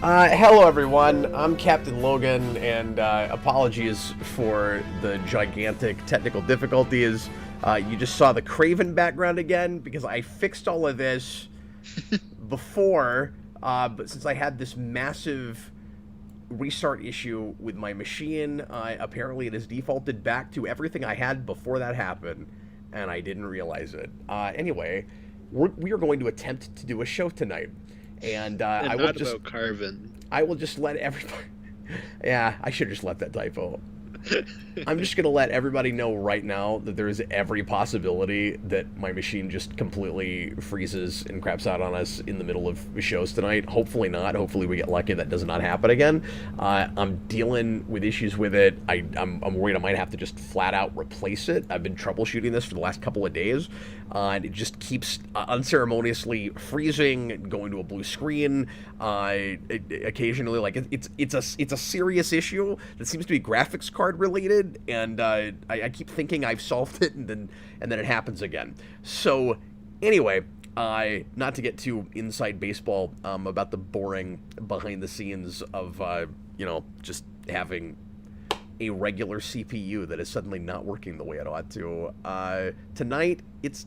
Hello everyone, I'm Captain Logan, and apologies for the gigantic technical difficulties. You just saw the Craven background again, because I fixed all of this before, but since I had this massive restart issue with my machine, apparently it has defaulted back to everything I had before that happened, and I didn't realize it. Anyway, we are going to attempt to do a show tonight. And I will just about Carvin. I will just let everybody. Yeah, I should have just let that typo. I'm just gonna let everybody know right now that there is every possibility that my machine just completely freezes and craps out on us in the middle of shows tonight. Hopefully not. Hopefully we get lucky that does not happen again. I'm dealing with issues with it. I'm worried I might have to just flat out replace it. I've been troubleshooting this for the last couple of days, and it just keeps unceremoniously freezing, going to a blue screen. Occasionally, like it's a serious issue that seems to be graphics card related, and I keep thinking I've solved it, and then it happens again. So anyway, not to get too inside baseball about the boring behind the scenes of just having a regular CPU that is suddenly not working the way it ought to. Tonight,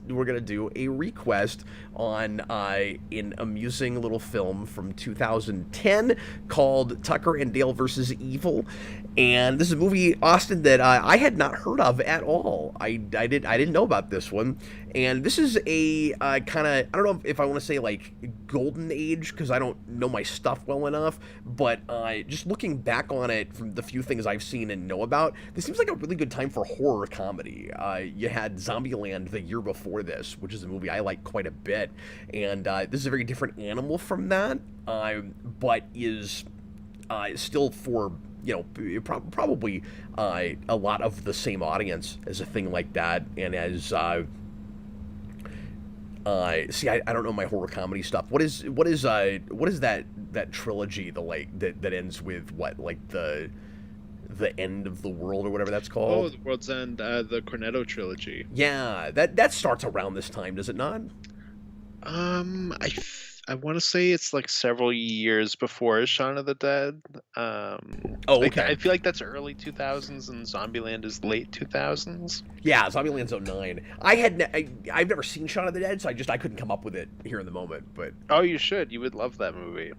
we're gonna do a ReQuest on an amusing little film from 2010 called Tucker and Dale vs. Evil, and this is a movie, Austin, that I had not heard of at all. I didn't know about this one, and this is a kind of, I don't know if I want to say like golden age, because I don't know my stuff well enough, but just looking back on it from the few things I've seen and know about, this seems like a really good time for horror comedy. You had Zombieland the year before this, which is a movie I like quite a bit, and this is a very different animal from that, but is still for probably a lot of the same audience as a thing like that, and as see, I don't know my horror comedy stuff. What is that trilogy, that ends with what, like the end of the world or whatever that's called? Oh, the World's End, the Cornetto trilogy. Yeah, that starts around this time, does it not? I want to say it's like several years before Shaun of the Dead. Okay. I feel like that's early 2000s, and Zombieland is late 2000s. Yeah, Zombieland's 09. I've never seen Shaun of the Dead, so I couldn't come up with it here in the moment. But oh, you should. You would love that movie.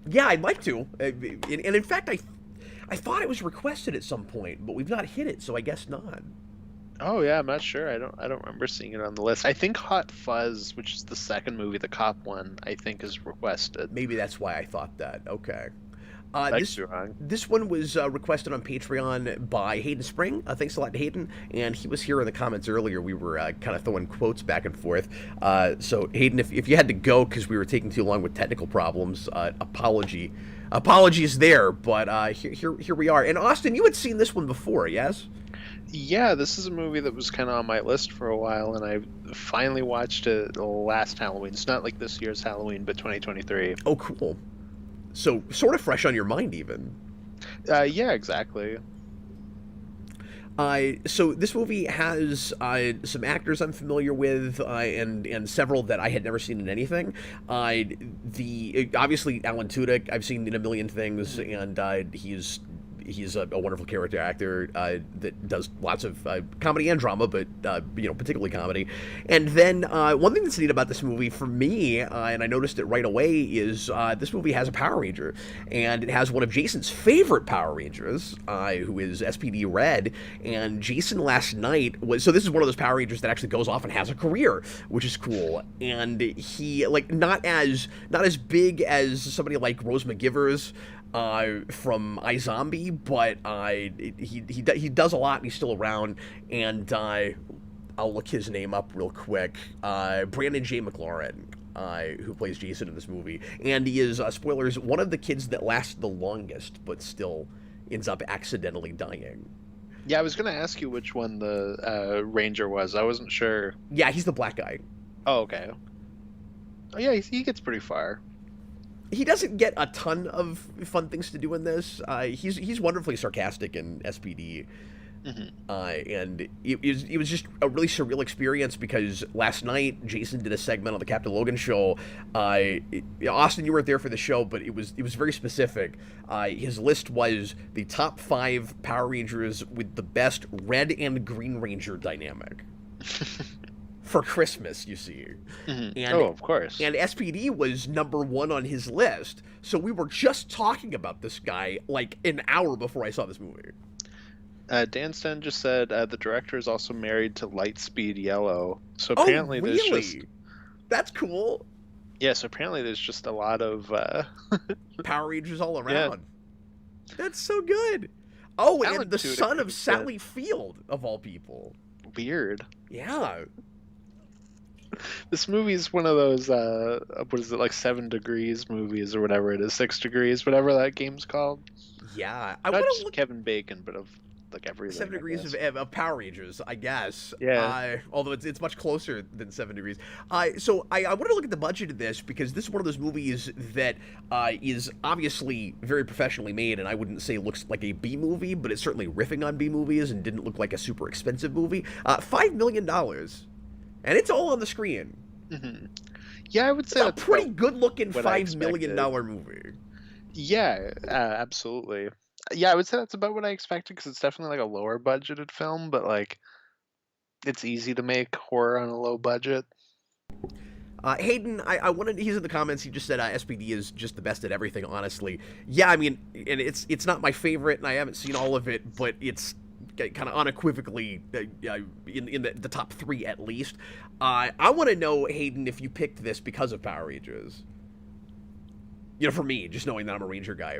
Yeah, I'd like to. And in fact, I thought it was requested at some point, but we've not hit it, so I guess not. Oh yeah, I'm not sure. I don't remember seeing it on the list. I think Hot Fuzz, which is the second movie, the cop one, I think is requested. Maybe that's why I thought that. Okay. This one was requested on Patreon by Hayden Spring. Thanks a lot to Hayden. And he was here in the comments earlier. We were kind of throwing quotes back and forth. So Hayden, if you had to go because we were taking too long with technical problems, apologies there. But here we are. And Austin, you had seen this one before, yes? Yeah, this is a movie that was kind of on my list for a while, and I finally watched it last Halloween. It's not like this year's Halloween, but 2023. Oh, cool. So, sort of fresh on your mind, even. Yeah, exactly. So this movie has some actors I'm familiar with, and several that I had never seen in anything. Obviously Alan Tudyk I've seen in a million things, and he's a wonderful character actor that does lots of comedy and drama, but particularly comedy. And then one thing that's neat about this movie for me, and I noticed it right away, is this movie has a Power Ranger, and it has one of Jason's favorite Power Rangers, who is SPD Red. And Jason last night so this is one of those Power Rangers that actually goes off and has a career, which is cool. And he, like, not as big as somebody like Rose McGivers from iZombie, but he does a lot, and he's still around. And I'll look his name up real quick. Brandon J. McLaurin, who plays Jason in this movie, and he is, spoilers, one of the kids that lasts the longest, but still ends up accidentally dying. Yeah, I was gonna ask you which one the Ranger was. I wasn't sure. Yeah, he's the black guy. Oh, okay. Oh yeah, he gets pretty far. He doesn't get a ton of fun things to do in this. He's wonderfully sarcastic in SPD. And it was just a really surreal experience because last night Jason did a segment on the Captain Logan show. Austin, you weren't there for the show, but it was very specific. His list was the top 5 Power Rangers with the best Red and Green Ranger dynamic. For Christmas, you see. And, of course. And SPD was number 1 on his list. So we were just talking about this guy like an hour before I saw this movie. Dan Sten just said the director is also married to Lightspeed Yellow. So apparently really? there's just... That's cool. Yeah, so apparently there's just a lot of... Power Rangers all around. Yeah. That's so good. Oh, and the son of Sally Field, of all people. Weird. Yeah. This movie is one of those, what is it, like 7 Degrees movies or whatever it is, 6 Degrees, whatever that game's called. Yeah. I want to look Kevin Bacon, but of like everything. 7 Degrees of Power Rangers, I guess. Yeah. Although it's much closer than 7 Degrees. So I wanted to look at the budget of this because this is one of those movies that is obviously very professionally made, and I wouldn't say looks like a B movie, but it's certainly riffing on B movies and didn't look like a super expensive movie. $5 million. And it's all on the screen. Yeah, I would say it's a pretty good-looking $5 million movie. Yeah, absolutely. Yeah, I would say that's about what I expected because it's definitely like a lower-budgeted film, but like it's easy to make horror on a low budget. Hayden, I wanted. He's in the comments. He just said SPD is just the best at everything. Honestly, yeah. I mean, and it's not my favorite, and I haven't seen all of it, but it's kind of unequivocally in the top 3 at least. I want to know, Hayden, if you picked this because of Power Rangers. You know, for me, just knowing that I'm a Ranger guy.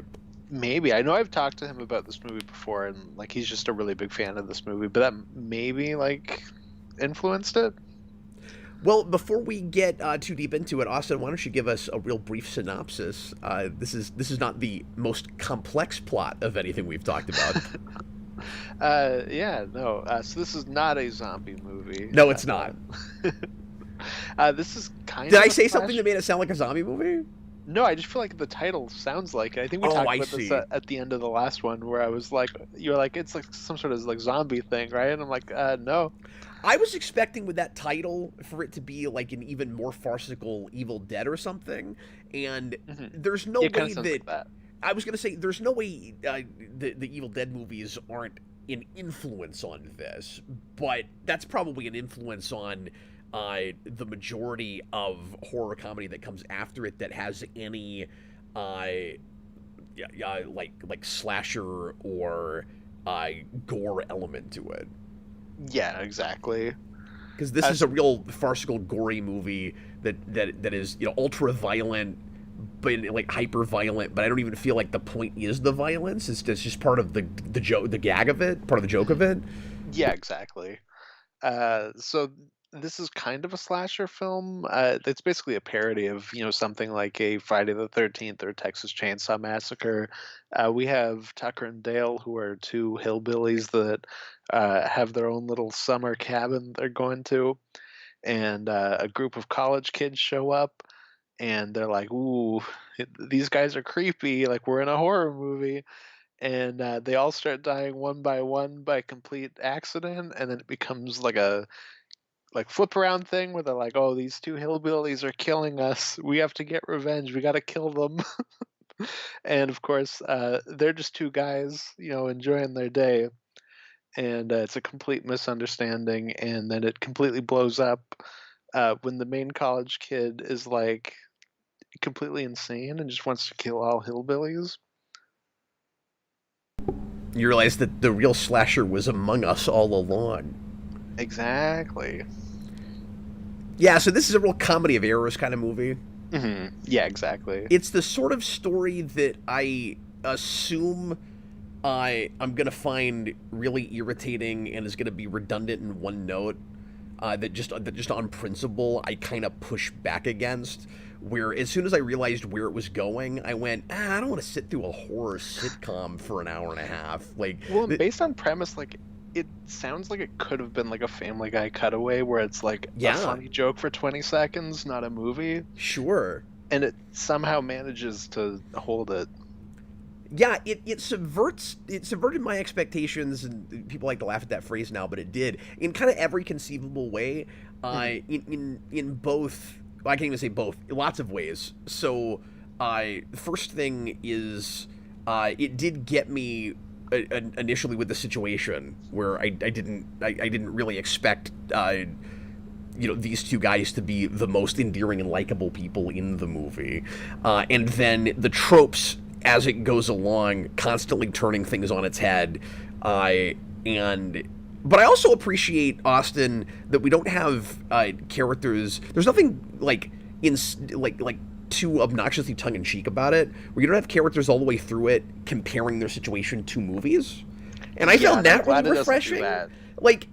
Maybe. I know I've talked to him about this movie before, and like he's just a really big fan of this movie, but that maybe like influenced it. Well, before we get too deep into it, Austin, why don't you give us a real brief synopsis? This is not the most complex plot of anything we've talked about. So this is not a zombie movie. No, it's not. This is kind of... Did I say something that made it sound like a zombie movie? No, I just feel like the title sounds like it. I think we talked about this at the end of the last one, where I was like, you were like, it's like some sort of like zombie thing, right? And I'm like, no. I was expecting with that title for it to be like an even more farcical Evil Dead or something, and there's no way that... I was going to say, there's no way the Evil Dead movies aren't an influence on this, but that's probably an influence on the majority of horror comedy that comes after it that has any like slasher or gore element to it. Yeah, exactly. Because this is a real farcical, gory movie that is, you know, ultra violent, but like hyper violent. But I don't even feel like the point is the violence. It's just part of the gag of it, part of the joke of it. Yeah, exactly. So this is kind of a slasher film. It's basically a parody of, you know, something like a Friday the 13th or Texas Chainsaw Massacre. We have Tucker and Dale, who are 2 hillbillies that have their own little summer cabin they're going to, and a group of college kids show up, and they're like, "Ooh, these guys are creepy. Like we're in a horror movie." And they all start dying one by one by complete accident, and then it becomes like a flip around thing where they're like, "Oh, these 2 hillbillies are killing us. We have to get revenge. We got to kill them." And of course, they're just 2 guys, you know, enjoying their day, and it's a complete misunderstanding. And then it completely blows up when the main college kid is like completely insane and just wants to kill all hillbillies. You realize that the real slasher was among us all along. Exactly. Yeah, so this is a real comedy of errors kind of movie. Yeah, exactly. It's the sort of story that I assume I'm going to find really irritating and is going to be redundant in one note, that just on principle I kind of push back against, where as soon as I realized where it was going, I went, I don't want to sit through a horror sitcom for an hour and a half. Like, well, based on premise, like, it sounds like it could have been like a Family Guy cutaway where it's like a funny joke for 20 seconds, not a movie. Sure. And it somehow manages to hold it. Yeah, it subverted my expectations, and people like to laugh at that phrase now, but it did in kind of every conceivable way. Mhm. In both, well, I can't even say both, lots of ways. So, first thing is, it did get me initially with the situation where I didn't really expect these two guys to be the most endearing and likable people in the movie, and then the tropes as it goes along, constantly turning things on its head, and but I also appreciate, Austin, that we don't have characters. There's nothing like too obnoxiously tongue in cheek about it, where you don't have characters all the way through it comparing their situation to movies, and I Yeah, found and I'm that really glad it doesn't do refreshing. that. Like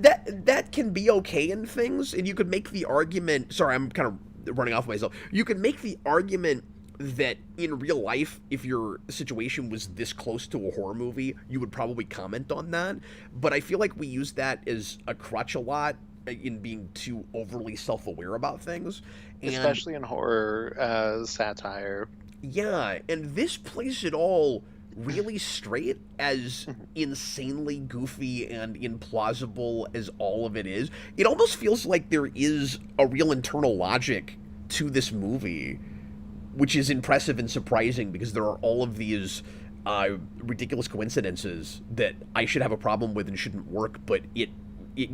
that can be okay in things, and you could make the argument. Sorry, I'm kind of running off myself. You could make the argument that in real life, if your situation was this close to a horror movie, you would probably comment on that. But I feel like we use that as a crutch a lot in being too overly self-aware about things. And Especially in horror satire. yeah, and this plays it all really straight, as Mhm. insanely goofy and implausible as all of it is. It almost feels like there is a real internal logic to this movie, which is impressive and surprising, because there are all of these ridiculous coincidences that I should have a problem with and shouldn't work, but it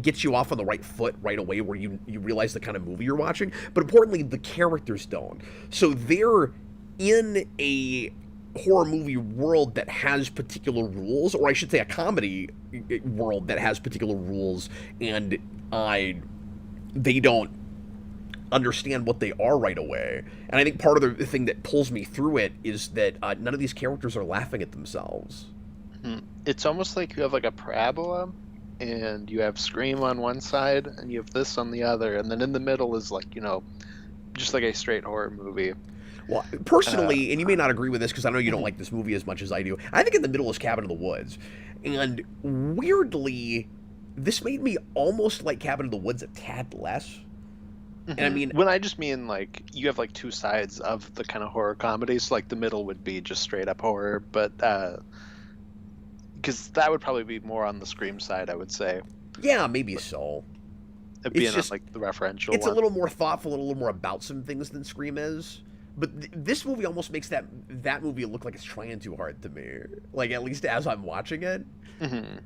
gets you off on the right foot right away, where you realize the kind of movie you're watching. But importantly, the characters don't. So they're in a horror movie world that has particular rules, or I should say a comedy world that has particular rules, and they don't understand what they are right away. And I think part of the thing that pulls me through it is that none of these characters are laughing at themselves. It's almost like you have like a parabola, and you have Scream on one side, and you have this on the other, and then in the middle is like, just like a straight horror movie. Well, Uh, personally, and you may not agree with this because I know you don't like this movie as much as I do, I think in the middle is Cabin in the Woods. And weirdly, this made me almost like Cabin in the Woods a tad less. And I mean, When I just mean like you have like two sides of the kind of horror comedy, so like the middle would be just straight up horror, but because that would probably be more on the Scream side, I would say, yeah, maybe so. being It's on just, like the referential it's a one. little more thoughtful, a little more about some things than Scream is. But this movie almost makes that movie look like it's trying too hard to me. Like, at least as I'm watching it. hmm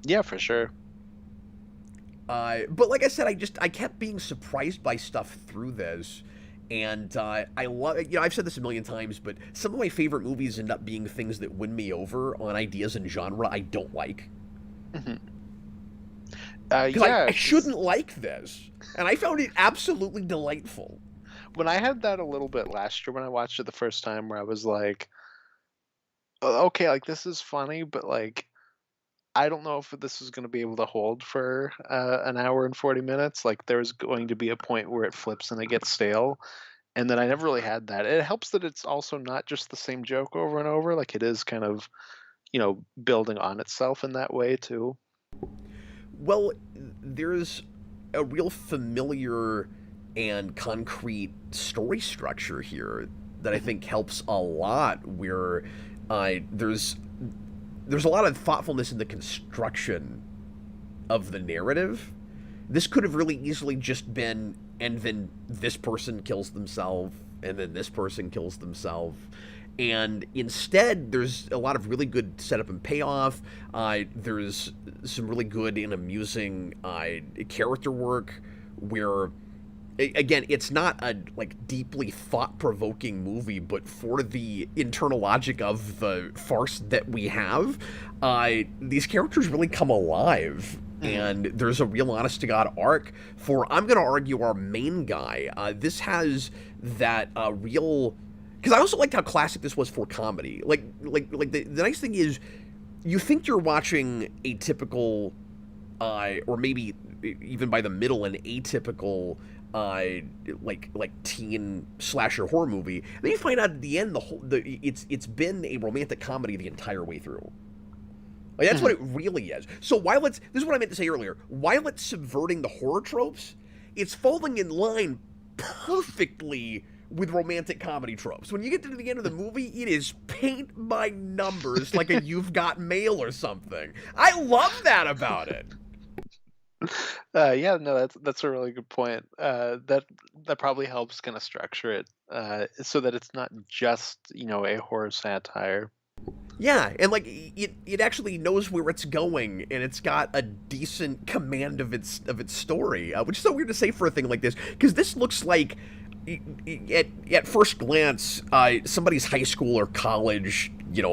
Yeah, for sure. But like I said, I kept being surprised by stuff through this, and I love. I've said this a million times, but some of my favorite movies end up being things that win me over on ideas and genre I don't like. hmm Because yeah, I 'cause shouldn't like this, and I found it absolutely delightful. when I had that a little bit last year when I watched it the first time, where I was like, okay, like this is funny, but like I don't know if this is going to be able to hold for an hour and 40 minutes. Like there's going to be a point where it flips and it gets stale. And then I never really had that. It helps that it's also not just the same joke over and over. Like it is kind of, building on itself in that way too. Well, there's a real familiar and concrete story structure here that I Mhm. think helps a lot. Where there's a lot of thoughtfulness in the construction of the narrative. This could have really easily just been, and then this person kills themselves, and then this person kills themselves. And instead, there's a lot of really good setup and payoff. There's some really good and amusing character work where, again, it's not a deeply thought-provoking movie, but for the internal logic of the farce that we have, these characters really come alive, Mhm. and there's a real honest-to-God arc for, I'm going to argue, our main guy. This has that real, because I also liked how classic this was for comedy. The nice thing is, you think you're watching a typical, or maybe even by the middle, an atypical teen slasher horror movie. Then you find out at the end it's been a romantic comedy the entire way through. Like, that's what Mhm. it really is. So while this is what I meant to say earlier, while it's subverting the horror tropes, it's falling in line perfectly with romantic comedy tropes. When you get to the end of the movie, it is paint by numbers like a You've Got Mail or something. I love that about it. Yeah, no, that's a really good point. That probably helps kind of structure it so that it's not just a horror satire. Yeah, and like it actually knows where it's going, and it's got a decent command of its story, which is so weird to say for a thing like this, because this looks like at first glance somebody's high school or college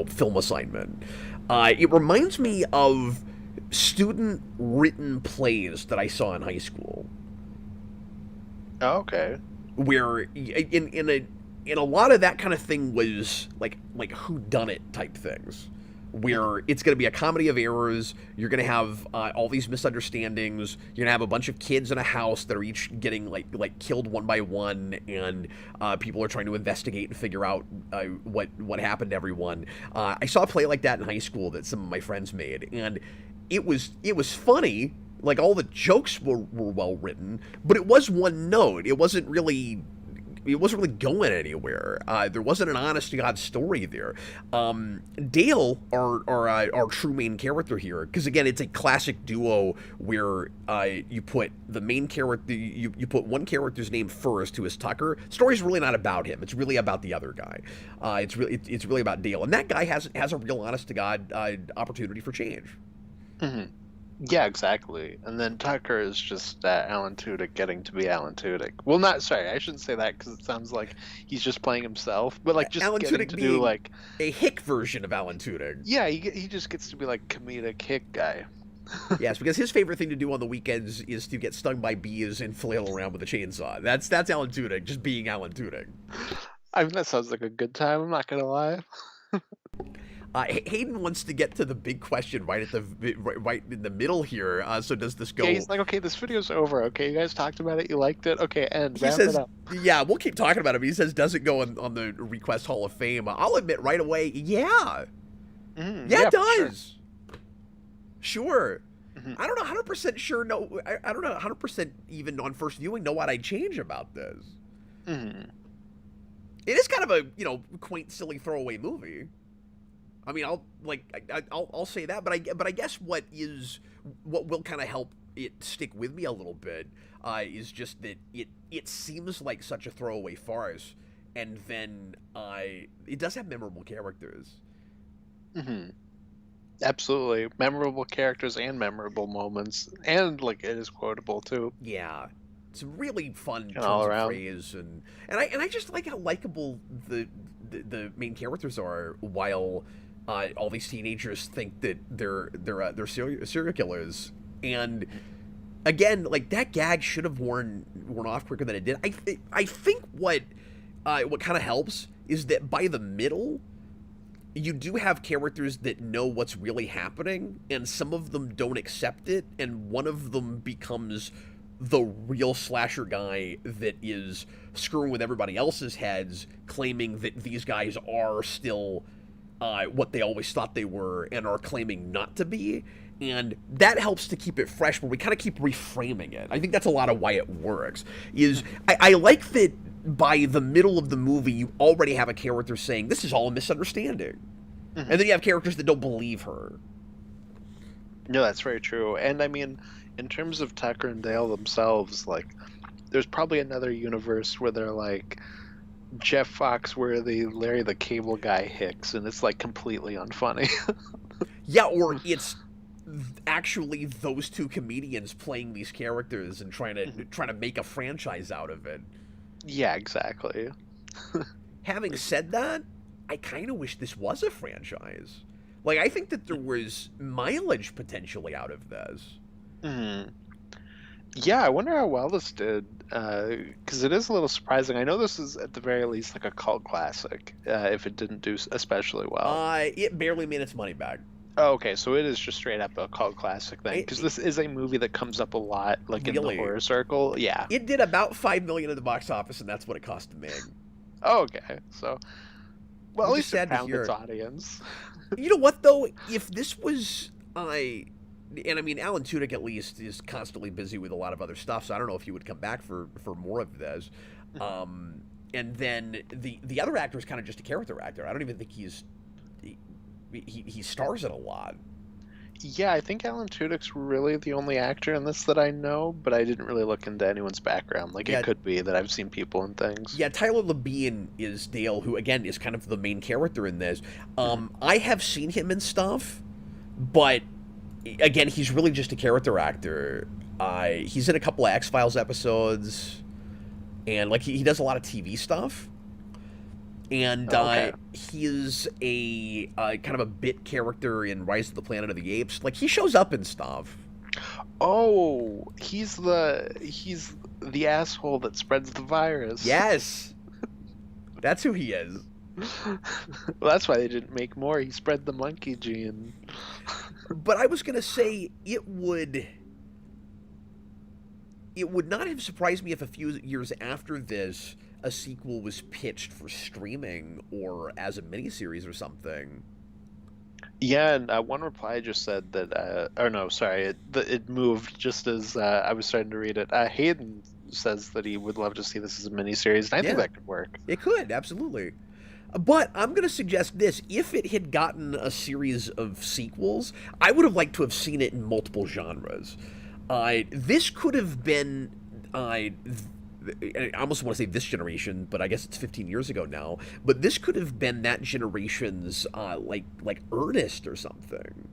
film assignment. It reminds me of student written plays that I saw in high school. Oh, okay. Where in a lot of that kind of thing was like whodunit type things, where it's going to be a comedy of errors. You're going to have all these misunderstandings. You're going to have a bunch of kids in a house that are each getting like killed one by one, and people are trying to investigate and figure out what happened to everyone. I saw a play like that in high school that some of my friends made, and it was funny. Like, all the jokes were well written, but it was one note. It wasn't really going anywhere. There wasn't an honest to God story there. Dale, our true main character here, because again, it's a classic duo where you put the main character, you put one character's name first, who is Tucker. The story's really not about him. It's really about the other guy. It's really about Dale, and that guy has a real honest to God opportunity for change. Mm-hmm. Yeah, exactly. And then Tucker is just Alan Tudyk getting to be Alan Tudyk. Well, sorry, I shouldn't say that because it sounds like he's just playing himself, but like just Alan getting Tudyk to being do like a hick version of Alan Tudyk. Yeah, he just gets to be like comedic hick guy. Yes, because his favorite thing to do on the weekends is to get stung by bees and flail around with a chainsaw. That's Alan Tudyk, just being Alan Tudyk. I mean, that sounds like a good time. I'm not gonna lie. Hayden wants to get to the big question right in the middle here. So does this go? Yeah, he's like, okay, this video's over. Okay, you guys talked about it. You liked it. Okay, and he wrap says, it up. Yeah, we'll keep talking about it. But he says, does it go on the ReQuest Hall of Fame? I'll admit right away, yeah, yeah, it does. Sure. Mm-hmm. I don't know 100% sure. No, I don't know 100% even on first viewing know what I'd change about this. Mm-hmm. It is kind of a quaint, silly throwaway movie. I mean, I'll say that, but I guess what will kind of help it stick with me a little bit is just that it seems like such a throwaway farce, and then it does have memorable characters. Mm-hmm. Absolutely, memorable characters and memorable moments, and like it is quotable too. Yeah, it's really fun turns all of around. phrase, and I just like how likable the main characters are, while all these teenagers think that they're serial killers. And again, like, that gag should have worn off quicker than it did. I think what kind of helps is that by the middle, you do have characters that know what's really happening, and some of them don't accept it, and one of them becomes the real slasher guy that is screwing with everybody else's heads, claiming that these guys are still what they always thought they were and are claiming not to be. And that helps to keep it fresh, but we kind of keep reframing it. I think that's a lot of why it works. I like that by the middle of the movie, you already have a character saying, this is all a misunderstanding. Mm-hmm. And then you have characters that don't believe her. No, that's very true. And I mean, in terms of Tucker and Dale themselves, like, there's probably another universe where they're like Jeff Foxworthy, Larry the Cable Guy Hicks, and it's like completely unfunny. Yeah, or it's actually those two comedians playing these characters and trying to make a franchise out of it. Yeah, exactly. Having said that, I kind of wish this was a franchise. Like, I think that there was mileage potentially out of this. Mm-hmm. Yeah, I wonder how well this did, because it is a little surprising. I know this is at the very least like a cult classic, if it didn't do especially well. It barely made its money back. Oh, okay, so it is just straight up a cult classic then, because this is a movie that comes up a lot, like really? In the horror circle. Yeah, it did about $5 million in the box office, and that's what it cost to make. Oh, okay, so well, at least it found its audience. You know what though? If this was and I mean, Alan Tudyk at least is constantly busy with a lot of other stuff, so I don't know if he would come back for more of this. and then the other actor is kind of just a character actor. I don't even think he stars in a lot. Yeah, I think Alan Tudyk's really the only actor in this that I know, but I didn't really look into anyone's background. Like, Yeah, it could be that I've seen people in things. yeah. Tyler Labine is Dale, who again is kind of the main character in this. Mhm. I have seen him in stuff, but again, he's really just a character actor. He's in a couple of X-Files episodes, and like he does a lot of TV stuff. And Oh, okay. he is a kind of a bit character in Rise of the Planet of the Apes. Like he shows up in stuff. Oh, he's the asshole that spreads the virus. Yes, that's who he is. Well, that's why they didn't make more. He spread the monkey gene. But I was gonna say it would not have surprised me if a few years after this a sequel was pitched for streaming or as a miniseries or something. Yeah, and one reply just said that, or no, sorry, it moved just as I was starting to read it. Hayden says that he would love to see this as a miniseries, and I think Yeah, that could work. it could absolutely. But I'm going to suggest this. If it had gotten a series of sequels, I would have liked to have seen it in multiple genres. This could have been. I almost want to say this generation, but I guess it's 15 years ago now. But this could have been that generation's like Ernest or something.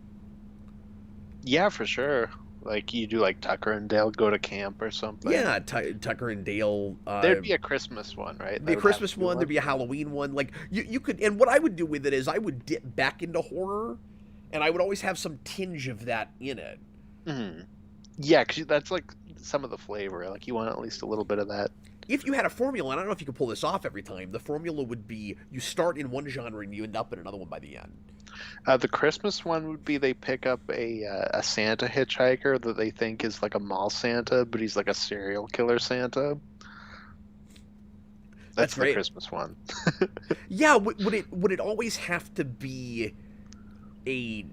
Yeah, for sure. Like you do, like Tucker and Dale go to camp or something. Yeah, Tucker and Dale. There'd be a Christmas one, right? The That would have Christmas to be one, one. there'd be a Halloween one. Like you could, and what I would do with it is I would dip back into horror, and I would always have some tinge of that in it. Hmm. Yeah, because that's like some of the flavor. Like you want at least a little bit of that. If you had a formula, and I don't know if you could pull this off every time, the formula would be you start in one genre and you end up in another one by the end. The Christmas one would be they pick up a Santa hitchhiker that they think is like a mall Santa, but he's like a serial killer Santa. That's That's the great. Christmas one. Yeah, would it always have to be a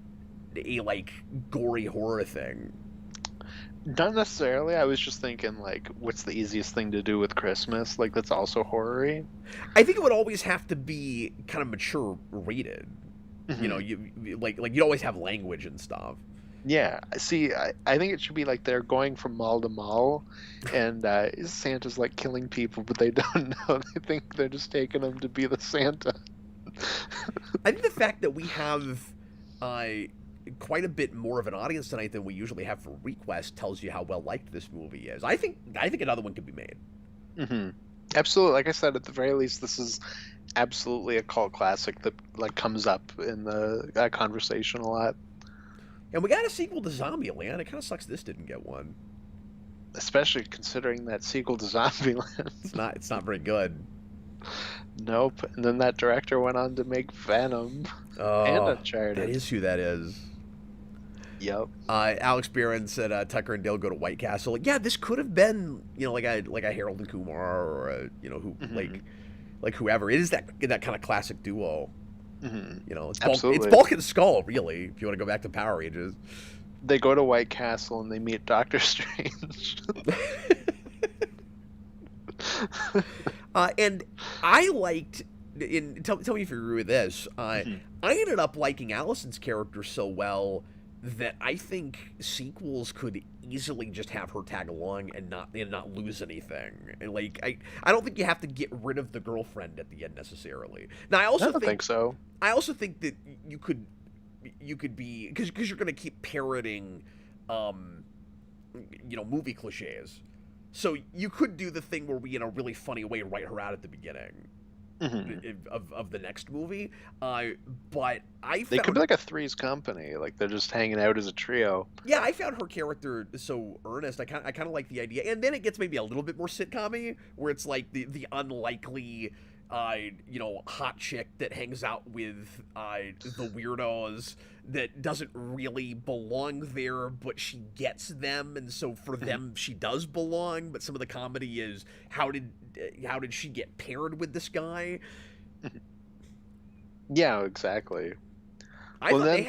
like gory horror thing? Not necessarily. I was just thinking, like, what's the easiest thing to do with Christmas? Like, that's also horror-y. I think it would always have to be kind of mature rated. You know, Hmm. you like you'd always have language and stuff. Yeah. See, I think it should be like they're going from mall to mall, and Santa's like killing people, but they don't know. They think they're just taking him to be the Santa. I think the fact that we have uh, quite a bit more of an audience tonight than we usually have for ReQuest tells you how well liked this movie is. I think another one could be made. Hmm. Absolutely. Like I said, at the very least, this is absolutely a cult classic that like comes up in the conversation a lot, And we got a sequel to Zombieland. It kind of sucks this didn't get one. especially considering that sequel to Zombieland. It's not very good. Nope. And then that director went on to make Venom and Oh, Uncharted. that is who that is. Yep. Alex Barron said Tucker and Dale go to White Castle. Yeah, this could have been like a Harold and Kumar or a, who Hmm. like whoever. It is that kind of classic duo. Hmm. It's Absolutely. Bulk and Skull, really. If you want to go back to Power Rangers. They go to White Castle and they meet Doctor Strange. And I liked. Tell me if you agree with this. Mhm. I ended up liking Allison's character so well that I think sequels could easily just have her tag along and not lose anything. And like I don't think you have to get rid of the girlfriend at the end necessarily. Now I I also don't think so. I also think that you could be because you're going to keep parroting movie cliches. So you could do the thing where we in a really funny way write her out at the beginning Hmm. of the next movie. But I They could found be like a Three's Company, like they're just hanging out as a trio. yeah, I found her character so earnest. I kind of like the idea, and then it gets maybe a little bit more sitcom-y, where it's like the unlikely, hot chick that hangs out with the weirdos that doesn't really belong there, but she gets them, and so for them she does belong. But some of the comedy is how did she get paired with this guy? Yeah, exactly. I Well, thought they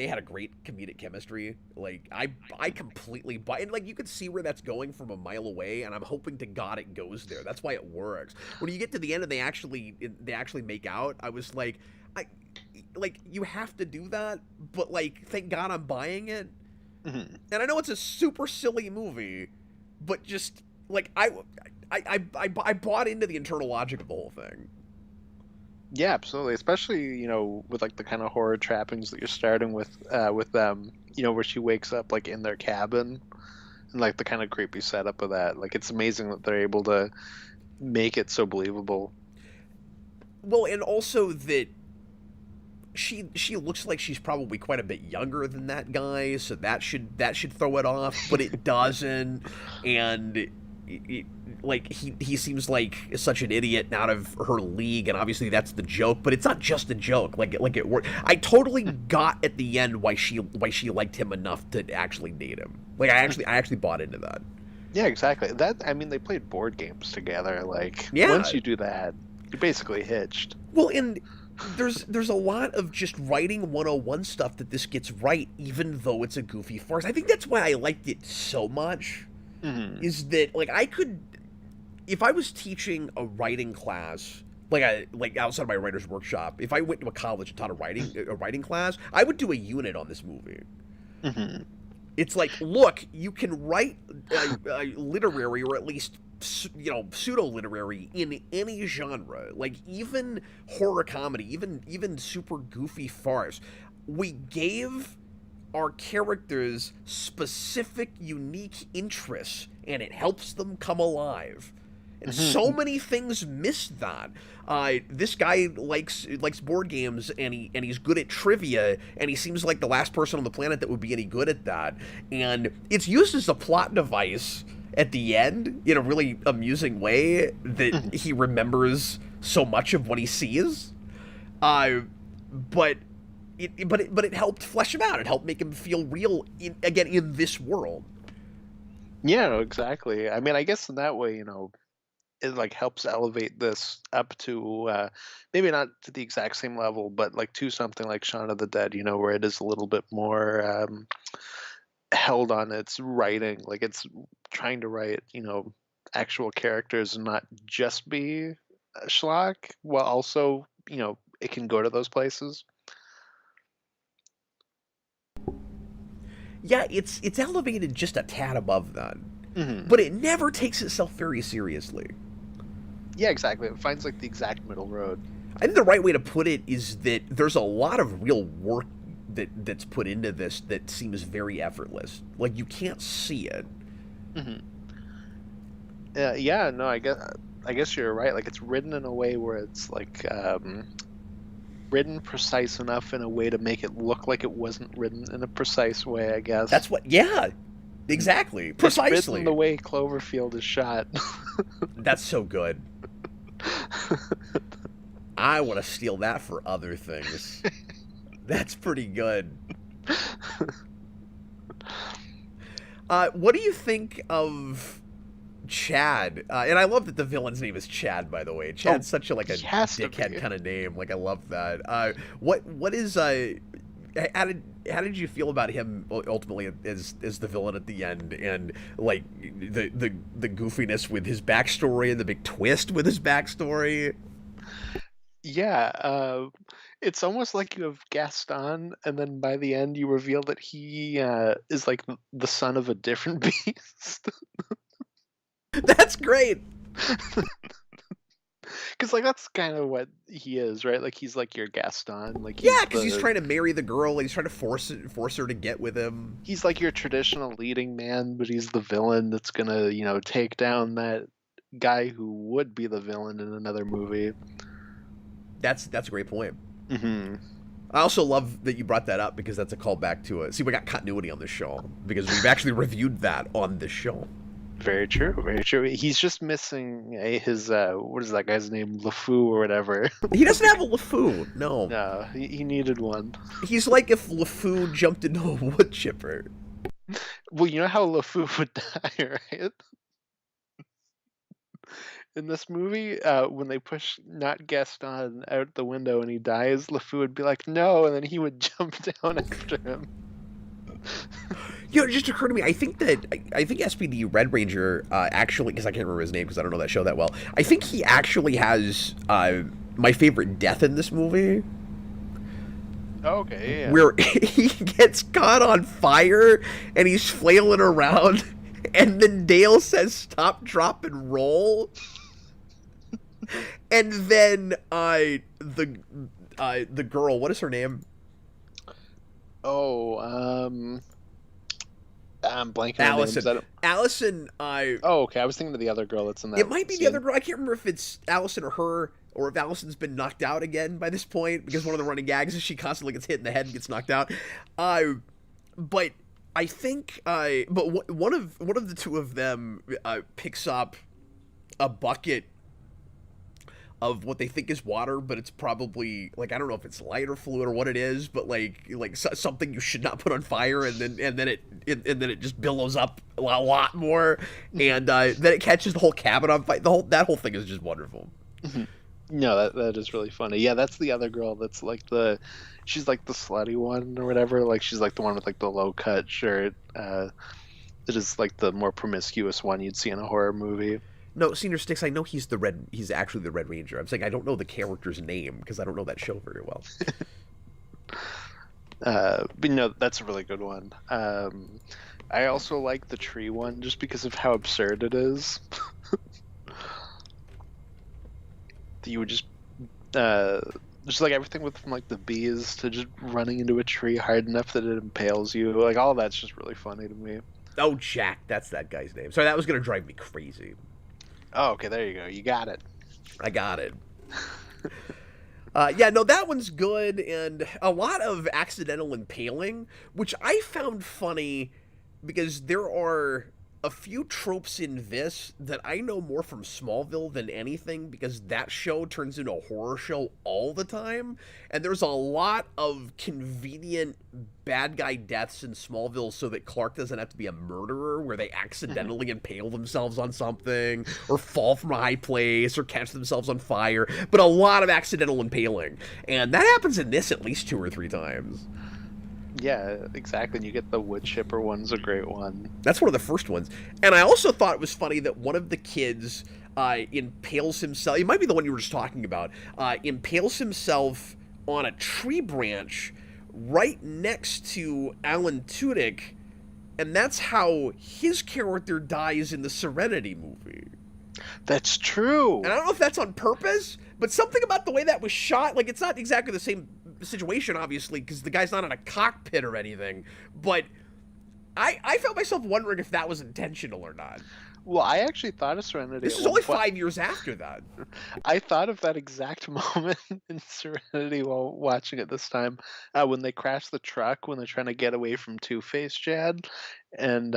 then, had a great comedic chemistry. Like I completely buy, and like you could see where that's going from a mile away, and I'm hoping to God it goes there. That's why it works. When you get to the end and they actually make out, I was like, I like you have to do that, but like thank God I'm buying it. mhm. And I know it's a super silly movie, but just like I bought into the internal logic of the whole thing. Yeah, absolutely. Especially, with like the kind of horror trappings that you're starting with them, where she wakes up like in their cabin and like the kind of creepy setup of that. Like it's amazing that they're able to make it so believable. Well, and also that she looks like she's probably quite a bit younger than that guy, so that should throw it off, but it doesn't. And like he seems like such an idiot and out of her league, and obviously that's the joke, but it's not just a joke. Like it worked. I totally got at the end why she liked him enough to actually date him. Like I actually bought into that. Yeah, exactly. I mean, they played board games together. Like Yeah. once you do that, you're basically hitched. Well, and there's a lot of just writing 101 stuff that this gets right, even though it's a goofy farce. I think that's why I liked it so much. Hmm. Is that like I could, if I was teaching a writing class, like outside of my writer's workshop, if I went to a college and taught a writing class, I would do a unit on this movie. Hmm. It's like, look, you can write literary, or at least pseudo literary, in any genre, like even horror comedy, even super goofy farce. We gave our characters specific, unique interests, and it helps them come alive. And so Hmm. many things miss that. This guy likes board games, and he's good at trivia, and he seems like the last person on the planet that would be any good at that. And it's used as a plot device at the end in a really amusing way that he remembers so much of what he sees. But but it helped flesh him out. It helped make him feel real in this world. Yeah, no, exactly. I mean, I guess in that way, it like helps elevate this up to maybe not to the exact same level, but like to something like Shaun of the Dead, where it is a little bit more held on its writing. Like it's trying to write, actual characters and not just be a schlock, while also, it can go to those places. Yeah, it's elevated just a tad above that, Hmm. but it never takes itself very seriously. Yeah, exactly. It finds like the exact middle road. I think the right way to put it is that there's a lot of real work that's put into this that seems very effortless. Like you can't see it. Hmm. Yeah, no, I guess you're right. Like it's written in a way where it's like written precise enough in a way to make it look like it wasn't written in a precise way, I guess. That's what. Yeah, exactly, It's written precisely. the way Cloverfield is shot. That's so good. I want to steal that for other things. That's pretty good. What do you think of Chad? And I love that the villain's name is Chad. By the way, Oh, Chad's such a he has to dickhead be. kind of name. Like I love that. What is how did you feel about him ultimately as the villain at the end, and like the goofiness with his backstory and the big twist with his backstory? Yeah, it's almost like you have Gaston, and then by the end you reveal that he is like the son of a different beast. That's great. Because like that's kind of what he is, right? Like he's like your Gaston. Like Yeah, because he's trying to marry the girl. He's trying to force her to get with him. he's like your traditional leading man, but he's the villain that's gonna, take down that guy who would be the villain in another movie. That's a great point. Hmm. I also love that you brought that up because that's a callback to it. See, we got continuity on this show because we've actually reviewed that on this show. Very true, very true. He's just missing his what is that guy's name, LeFou or whatever. He doesn't have a LeFou. No, No, he needed one. he's like if LeFou jumped into a wood chipper. Well, you know how LeFou would die, right? in this movie, when they push not Gaston out the window and he dies, LeFou would be like, "No," and then he would jump down after him. You know, it just occurred to me. I think SPD Red Ranger actually, because I can't remember his name because I don't know that show that well. I think he actually has my favorite death in this movie. Okay, yeah. Where he gets caught on fire and he's flailing around, and then Dale says, "Stop, drop, and roll," and then the girl, what is her name? Oh, I'm blanking on Allison. names. Allison. Oh, okay. I was thinking of the other girl that's in that. It might be scene. the other girl. I can't remember if it's Allison or her, or if Allison's been knocked out again by this point, because one of the running gags is she constantly gets hit in the head and gets knocked out. But I think, but one of the two of them picks up a bucket of what they think is water, but it's probably, like, I don't know if it's lighter fluid or what it is, but like something you should not put on fire, and then it just billows up a lot more, and then it catches the whole cabin on fire. That whole thing is just wonderful. No, that is really funny. Yeah, that's the other girl. That's like she's like the slutty one or whatever. Like she's like the one with like the low cut shirt. It is like the more promiscuous one you'd see in a horror movie. No, Senior Sticks, I know he's actually the Red Ranger. I'm saying I don't know the character's name because I don't know that show very well. But no, that's a really good one. I also like the tree one just because of how absurd it is. You would just like everything with from like the bees to just running into a tree hard enough that it impales you. Like all of that's just really funny to me. Oh, Jack, that's that guy's name. Sorry, that was gonna drive me crazy. Oh, okay, there you go. You got it. I got it. Yeah, no, that one's good, and a lot of accidental impaling, which I found funny because there are a few tropes in this that I know more from Smallville than anything, because that show turns into a horror show all the time, and there's a lot of convenient bad guy deaths in Smallville so that Clark doesn't have to be a murderer, where they accidentally impale themselves on something, or fall from a high place, or catch themselves on fire, but a lot of accidental impaling, and that happens in this at least 2 or 3 times. Yeah, exactly. And you get the wood chipper one's a great one. That's one of the first ones. And I also thought it was funny that one of the kids impales himself. It might be the one you were just talking about. Impales himself on a tree branch right next to Alan Tudyk. And that's how his character dies in the Serenity movie. That's true. And I don't know if that's on purpose, but something about the way that was shot, like, it's not exactly the same situation, obviously, because the guy's not in a cockpit or anything, but I felt myself wondering if that was intentional or not. Well, I actually thought of Serenity. This is only 5 years after that. I thought of that exact moment in Serenity while watching it this time, when they crash the truck when they're trying to get away from Two-Face Chad, and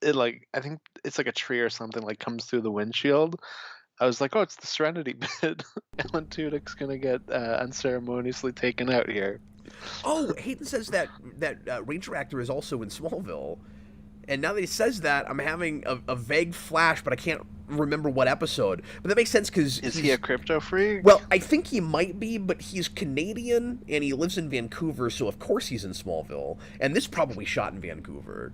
it like I think it's like a tree or something like comes through the windshield. I was like, oh, it's the Serenity bit. Alan Tudyk's gonna get unceremoniously taken out here. Oh, Hayden says that Ranger actor is also in Smallville. And now that he says that, I'm having a vague flash, but I can't remember what episode. But that makes sense because... Is he a crypto freak? Well, I think he might be, but he's Canadian, and he lives in Vancouver, so of course he's in Smallville. And this probably shot in Vancouver.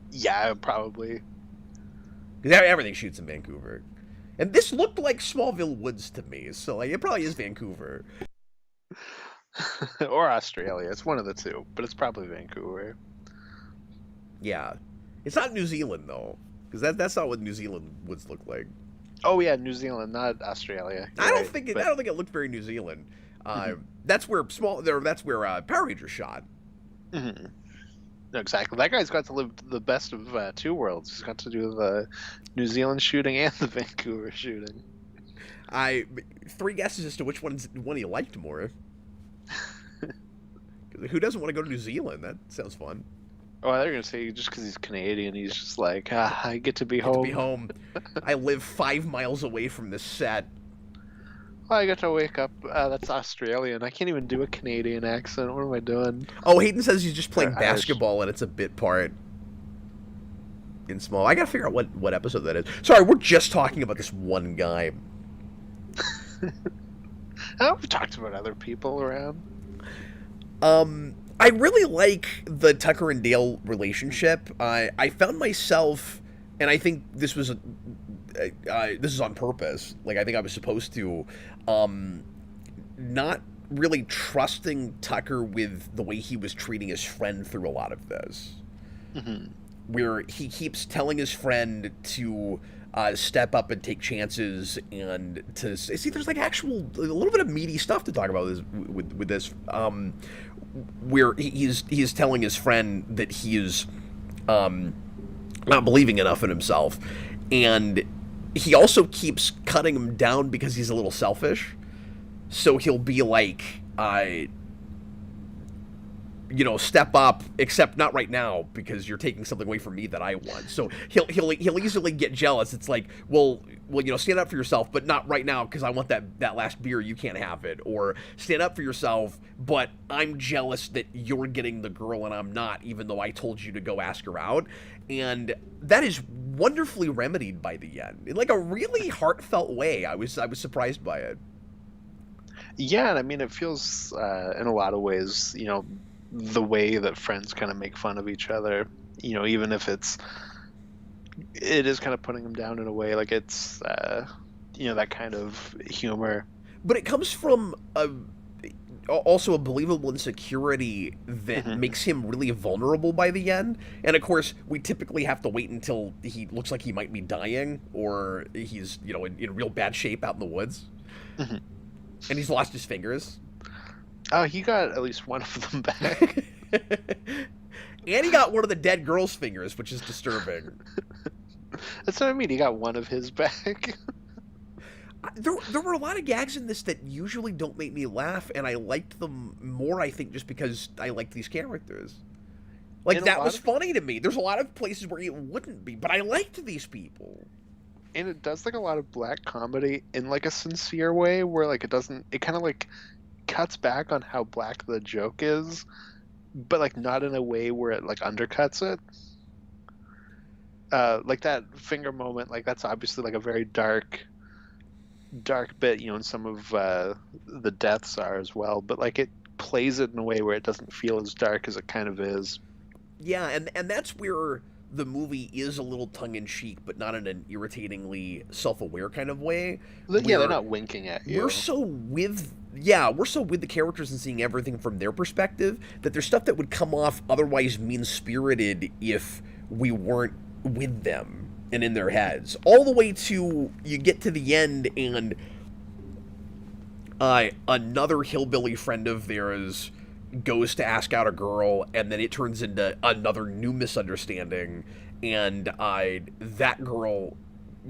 Yeah, probably. Because everything shoots in Vancouver. And this looked like Smallville Woods to me, so like, it probably is Vancouver. Or Australia. It's one of the two, but it's probably Vancouver. Yeah. It's not New Zealand, though, because that's not what New Zealand woods look like. Oh, yeah, New Zealand, not Australia. I don't think it looked very New Zealand. That's where Power Rangers shot. Mm-hmm. Exactly. That guy's got to live the best of 2 worlds. He's got to do the New Zealand shooting and the Vancouver shooting. 3 guesses as to which one he liked more. Who doesn't want to go to New Zealand? That sounds fun. Oh, they're gonna say just because he's Canadian, he's just like, I get to be home. I live 5 miles away from this set. Well, I get to wake up. That's Australian. I can't even do a Canadian accent. What am I doing? Oh, Hayden says he's just playing basketball and it's a bit part. in Small. I gotta figure out what episode that is. Sorry, we're just talking about this one guy. We've talked about other people around. I really like the Tucker and Dale relationship. I found myself, and I think this was this is on purpose. Like, I think I was supposed to, not really trusting Tucker with the way he was treating his friend through a lot of this. Mm-hmm. Where he keeps telling his friend to step up and take chances, and to see there's like a little bit of meaty stuff to talk about with this, where he's telling his friend that he is not believing enough in himself, and he also keeps cutting him down because he's a little selfish. So he'll be like, step up, except not right now because you're taking something away from me that I want. So he'll easily get jealous. It's like, well, stand up for yourself, but not right now because I want that last beer. You can't have it. Or stand up for yourself, but I'm jealous that you're getting the girl and I'm not, even though I told you to go ask her out. And that is wonderfully remedied by the end in like a really heartfelt way. I was surprised by it. Yeah, and I mean, it feels in a lot of ways, the way that friends kind of make fun of each other, even if it is kind of putting them down in a way, like it's, that kind of humor. But it comes from also a believable insecurity that makes him really vulnerable by the end. And of course, we typically have to wait until he looks like he might be dying, or he's, in real bad shape out in the woods. Mm-hmm. And he's lost his fingers. Oh, he got at least one of them back. And he got one of the dead girl's fingers, which is disturbing. That's what I mean. He got one of his back. There were a lot of gags in this that usually don't make me laugh, and I liked them more, I think, just because I liked these characters. Like, that was funny to me. There's a lot of places where it wouldn't be, but I liked these people. And it does like a lot of black comedy in like a sincere way, where like it kind of like cuts back on how black the joke is, but like not in a way where it like undercuts it. Like that finger moment, like that's obviously like a very dark bit, and some of the deaths are as well, but like it plays it in a way where it doesn't feel as dark as it kind of is. Yeah, and that's where the movie is a little tongue-in-cheek, but not in an irritatingly self-aware kind of way. Yeah, they're not winking at you. We're so with the characters and seeing everything from their perspective that there's stuff that would come off otherwise mean-spirited if we weren't with them and in their heads. All the way to you get to the end and another hillbilly friend of theirs goes to ask out a girl, and then it turns into another new misunderstanding, and that girl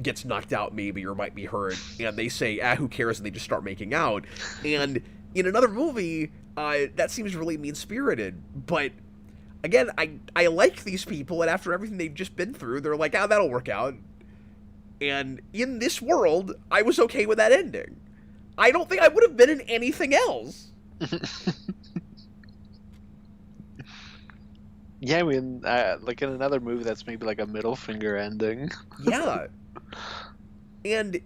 gets knocked out maybe or might be hurt, and they say, who cares, and they just start making out. And in another movie, that seems really mean-spirited, but again, I like these people, and after everything they've just been through, they're like, that'll work out. And in this world, I was okay with that ending. I don't think I would have been in anything else. Yeah, I mean, like in another movie that's maybe like a middle finger ending. Yeah. And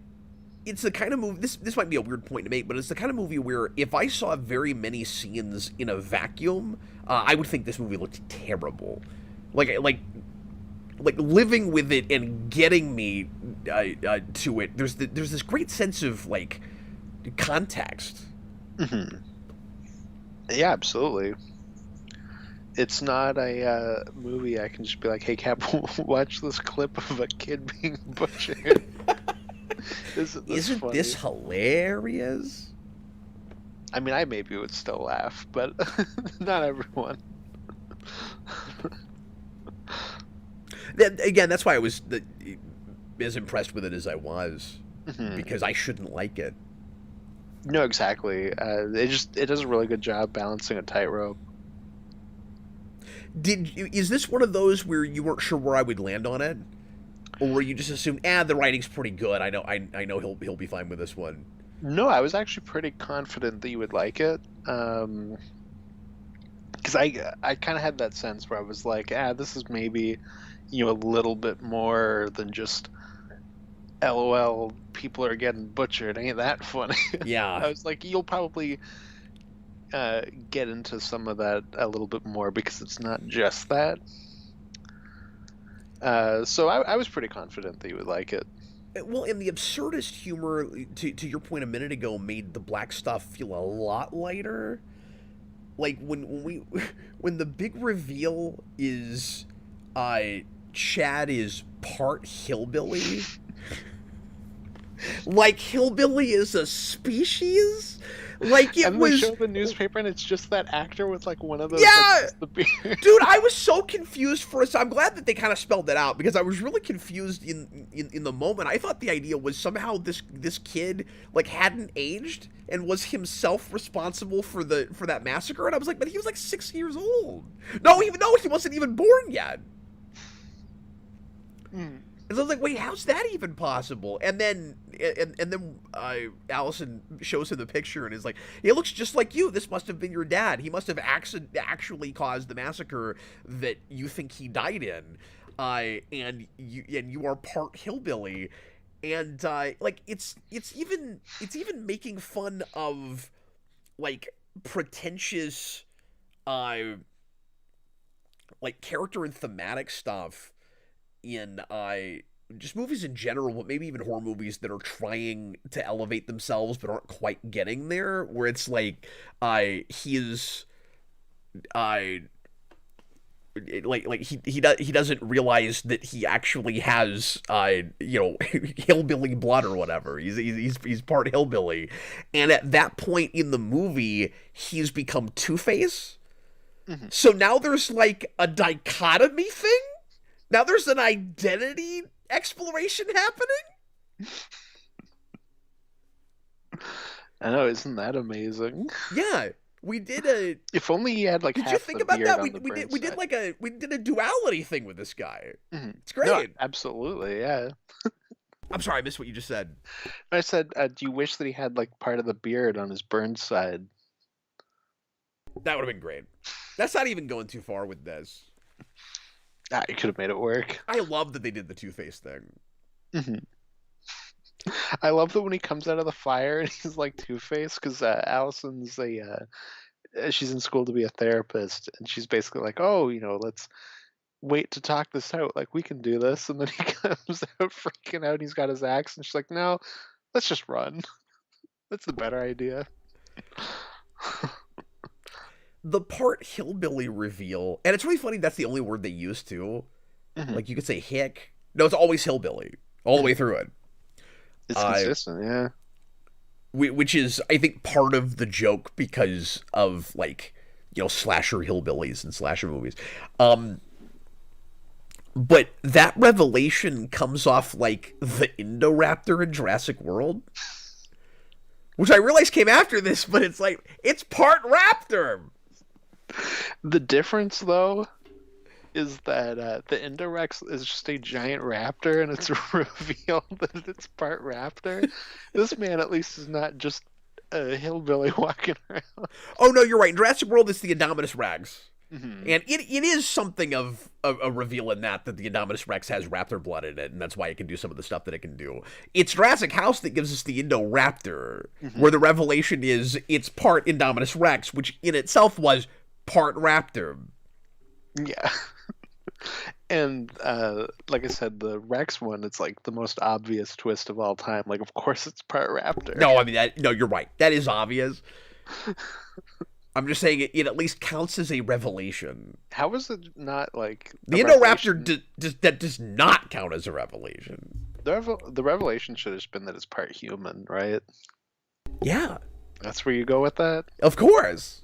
it's the kind of movie, this might be a weird point to make, but it's the kind of movie where if I saw very many scenes in a vacuum, I would think this movie looked terrible. Like living with it and getting me to it, there's this great sense of like context. Mm-hmm. Yeah, absolutely. It's not a movie I can just be like, hey, Cap, watch this clip of a kid being butchered. Isn't this hilarious? I mean, I maybe would still laugh, but not everyone. Again, that's why I was as impressed with it as I was, because I shouldn't like it. No, exactly. It does a really good job balancing a tightrope. Is this one of those where you weren't sure where I would land on it, or were you just assumed, the writing's pretty good? I know he'll be fine with this one. No, I was actually pretty confident that you would like it. Because I kind of had that sense where I was like, this is maybe, a little bit more than just LOL. People are getting butchered. Ain't that funny? Yeah. I was like, you'll probably get into some of that a little bit more because it's not just that. So I was pretty confident that you would like it. Well, and the absurdist humor, to your point a minute ago, made the black stuff feel a lot lighter. Like when the big reveal is, Chad is part hillbilly. Like hillbilly is a species. Like it and was. They show the newspaper, and it's just that actor with like one of those. Yeah, the beard. Dude, I was so confused for us. I'm glad that they kind of spelled that out because I was really confused in the moment. I thought the idea was somehow this kid like hadn't aged and was himself responsible for that massacre, and I was like, but he was like 6 years old. No, he wasn't even born yet. Mm. And so I was like, wait, how's that even possible? And then Allison shows him the picture and is like, he looks just like you. This must have been your dad. He must have actually caused the massacre that you think he died in. And you are part hillbilly. And like it's even making fun of like pretentious like character and thematic stuff in just movies in general, but maybe even horror movies that are trying to elevate themselves but aren't quite getting there. Where it's like he is he doesn't realize that he actually has hillbilly blood or whatever. He's part hillbilly, and at that point in the movie, he's become Two-Face. Mm-hmm. So now there's like a dichotomy thing. Now there's an identity exploration happening. I know, isn't that amazing? Yeah, we did a. If only he had like. Did half you think the about beard that? on We the did burn like side. we did a duality thing with this guy. Mm-hmm. It's great. No, absolutely, yeah. I'm sorry, I missed what you just said. I said, do you wish that he had like part of the beard on his burn side? That would have been great. That's not even going too far with this. You could have made it work. I love that they did the Two-Face thing. Mm-hmm. I love that when he comes out of the fire and he's like Two-Face, because Allison's she's in school to be a therapist, and she's basically like, oh, let's wait to talk this out. Like, we can do this. And then he comes out freaking out and he's got his axe, and she's like, no, let's just run. That's the better idea. The part hillbilly reveal, and it's really funny that's the only word they use too. Mm-hmm. Like you could say hick. No, it's always hillbilly all the way through it. It's consistent, yeah. Which is, I think, part of the joke because of like slasher hillbillies and slasher movies. But that revelation comes off like the Indoraptor in Jurassic World, which I realize came after this, but it's like it's part raptor. The difference, though, is that the Indorex is just a giant raptor, and it's revealed that it's part raptor. This man, at least, is not just a hillbilly walking around. Oh, no, you're right. In Jurassic World, it's the Indominus Rex. Mm-hmm. And it is something of a reveal in that the Indominus Rex has raptor blood in it, and that's why it can do some of the stuff that it can do. It's Jurassic House that gives us the Indoraptor, where the revelation is it's part Indominus Rex, which in itself was part raptor. Yeah. And like I said, the Rex one, it's like the most obvious twist of all time. Like, of course it's part raptor. No, I mean, no, you're right. That is obvious. I'm just saying it at least counts as a revelation. How is it not like the Indoraptor does not count as a revelation? The revelation should have been that it's part human, right? Yeah, that's where you go with that. Of course.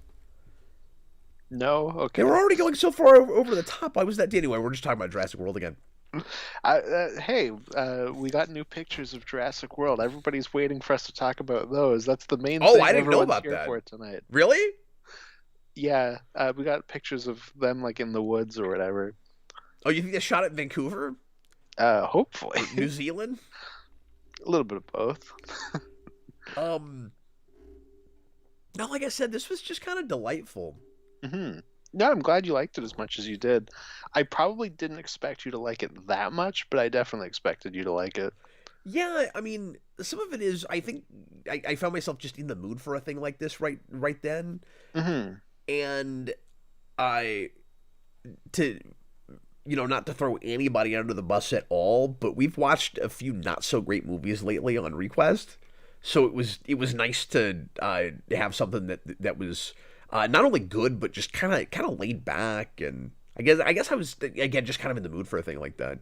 No, okay. They were already going so far over the top. Why was that? Anyway, we're just talking about Jurassic World again. Hey, we got new pictures of Jurassic World. Everybody's waiting for us to talk about those. That's the main thing. Oh, I didn't know about here that. For tonight. Really? Yeah, we got pictures of them like in the woods or whatever. Oh, you think they shot it in Vancouver? Hopefully. New Zealand? A little bit of both. No, like I said, this was just kind of delightful. Mm-hmm. No, I'm glad you liked it as much as you did. I probably didn't expect you to like it that much, but I definitely expected you to like it. Yeah, I mean, some of it is. I think I found myself just in the mood for a thing like this right then, Hmm. and I to not to throw anybody under the bus at all, but we've watched a few not so great movies lately on ReQuest, so it was nice to have something that was not only good but just kind of laid back, and I guess I was again just kind of in the mood for a thing like that.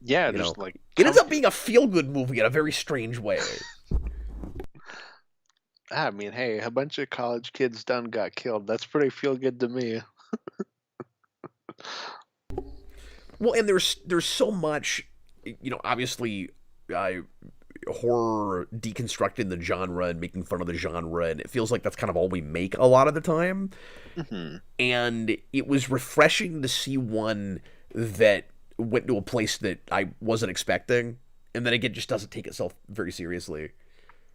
Yeah, You just know, like it ends up comfy. being a feel good movie in a very strange way. I mean, hey, a bunch of college kids done got killed. That's pretty feel good to me. Well, and there's so much, obviously, uh, horror deconstructing the genre and making fun of the genre, and it feels like that's kind of all we make a lot of the time. Hmm. And it was refreshing to see one that went to a place that I wasn't expecting, and then again just doesn't take itself very seriously.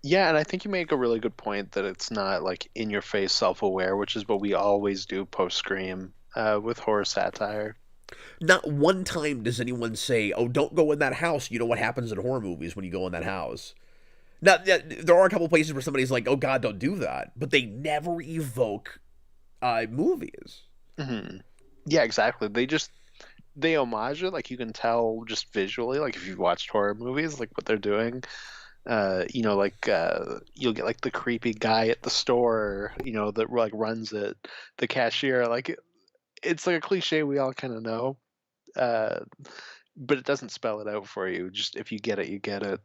Yeah, and I think you make a really good point that it's not like in your face self aware, which is what we always do post Scream with horror satire. Not one time does anyone say, "Oh, don't go in that house." You know what happens in horror movies when you go in that house. Now, there are a couple places where somebody's like, "Oh God, don't do that," but they never evoke movies. Hmm. Yeah, exactly. They homage it, like you can tell just visually, like if you've watched horror movies, like what they're doing. Like you'll get like the creepy guy at the store, that like runs it, the cashier. It's like a cliche we all kind of know, uh, but it doesn't spell it out for you. Just if you get it, you get it.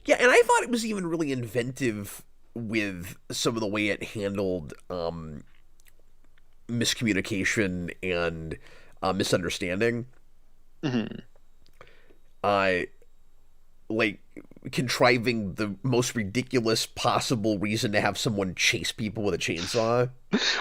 Yeah, and I thought it was even really inventive with some of the way it handled miscommunication and misunderstanding. Hmm. I like contriving the most ridiculous possible reason to have someone chase people with a chainsaw.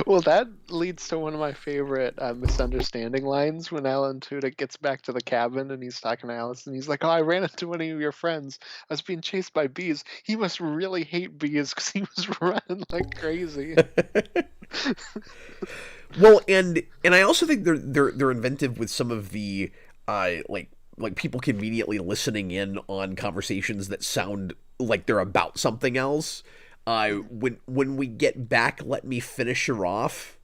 Well, that leads to one of my favorite misunderstanding lines when Alan Tudyk gets back to the cabin and he's talking to Alice and he's like, "Oh, I ran into one of your friends. I was being chased by bees. He must really hate bees because he was running like crazy." Well, and I also think they're inventive with some of the like people conveniently listening in on conversations that sound like they're about something else. When we get back, let me finish her off.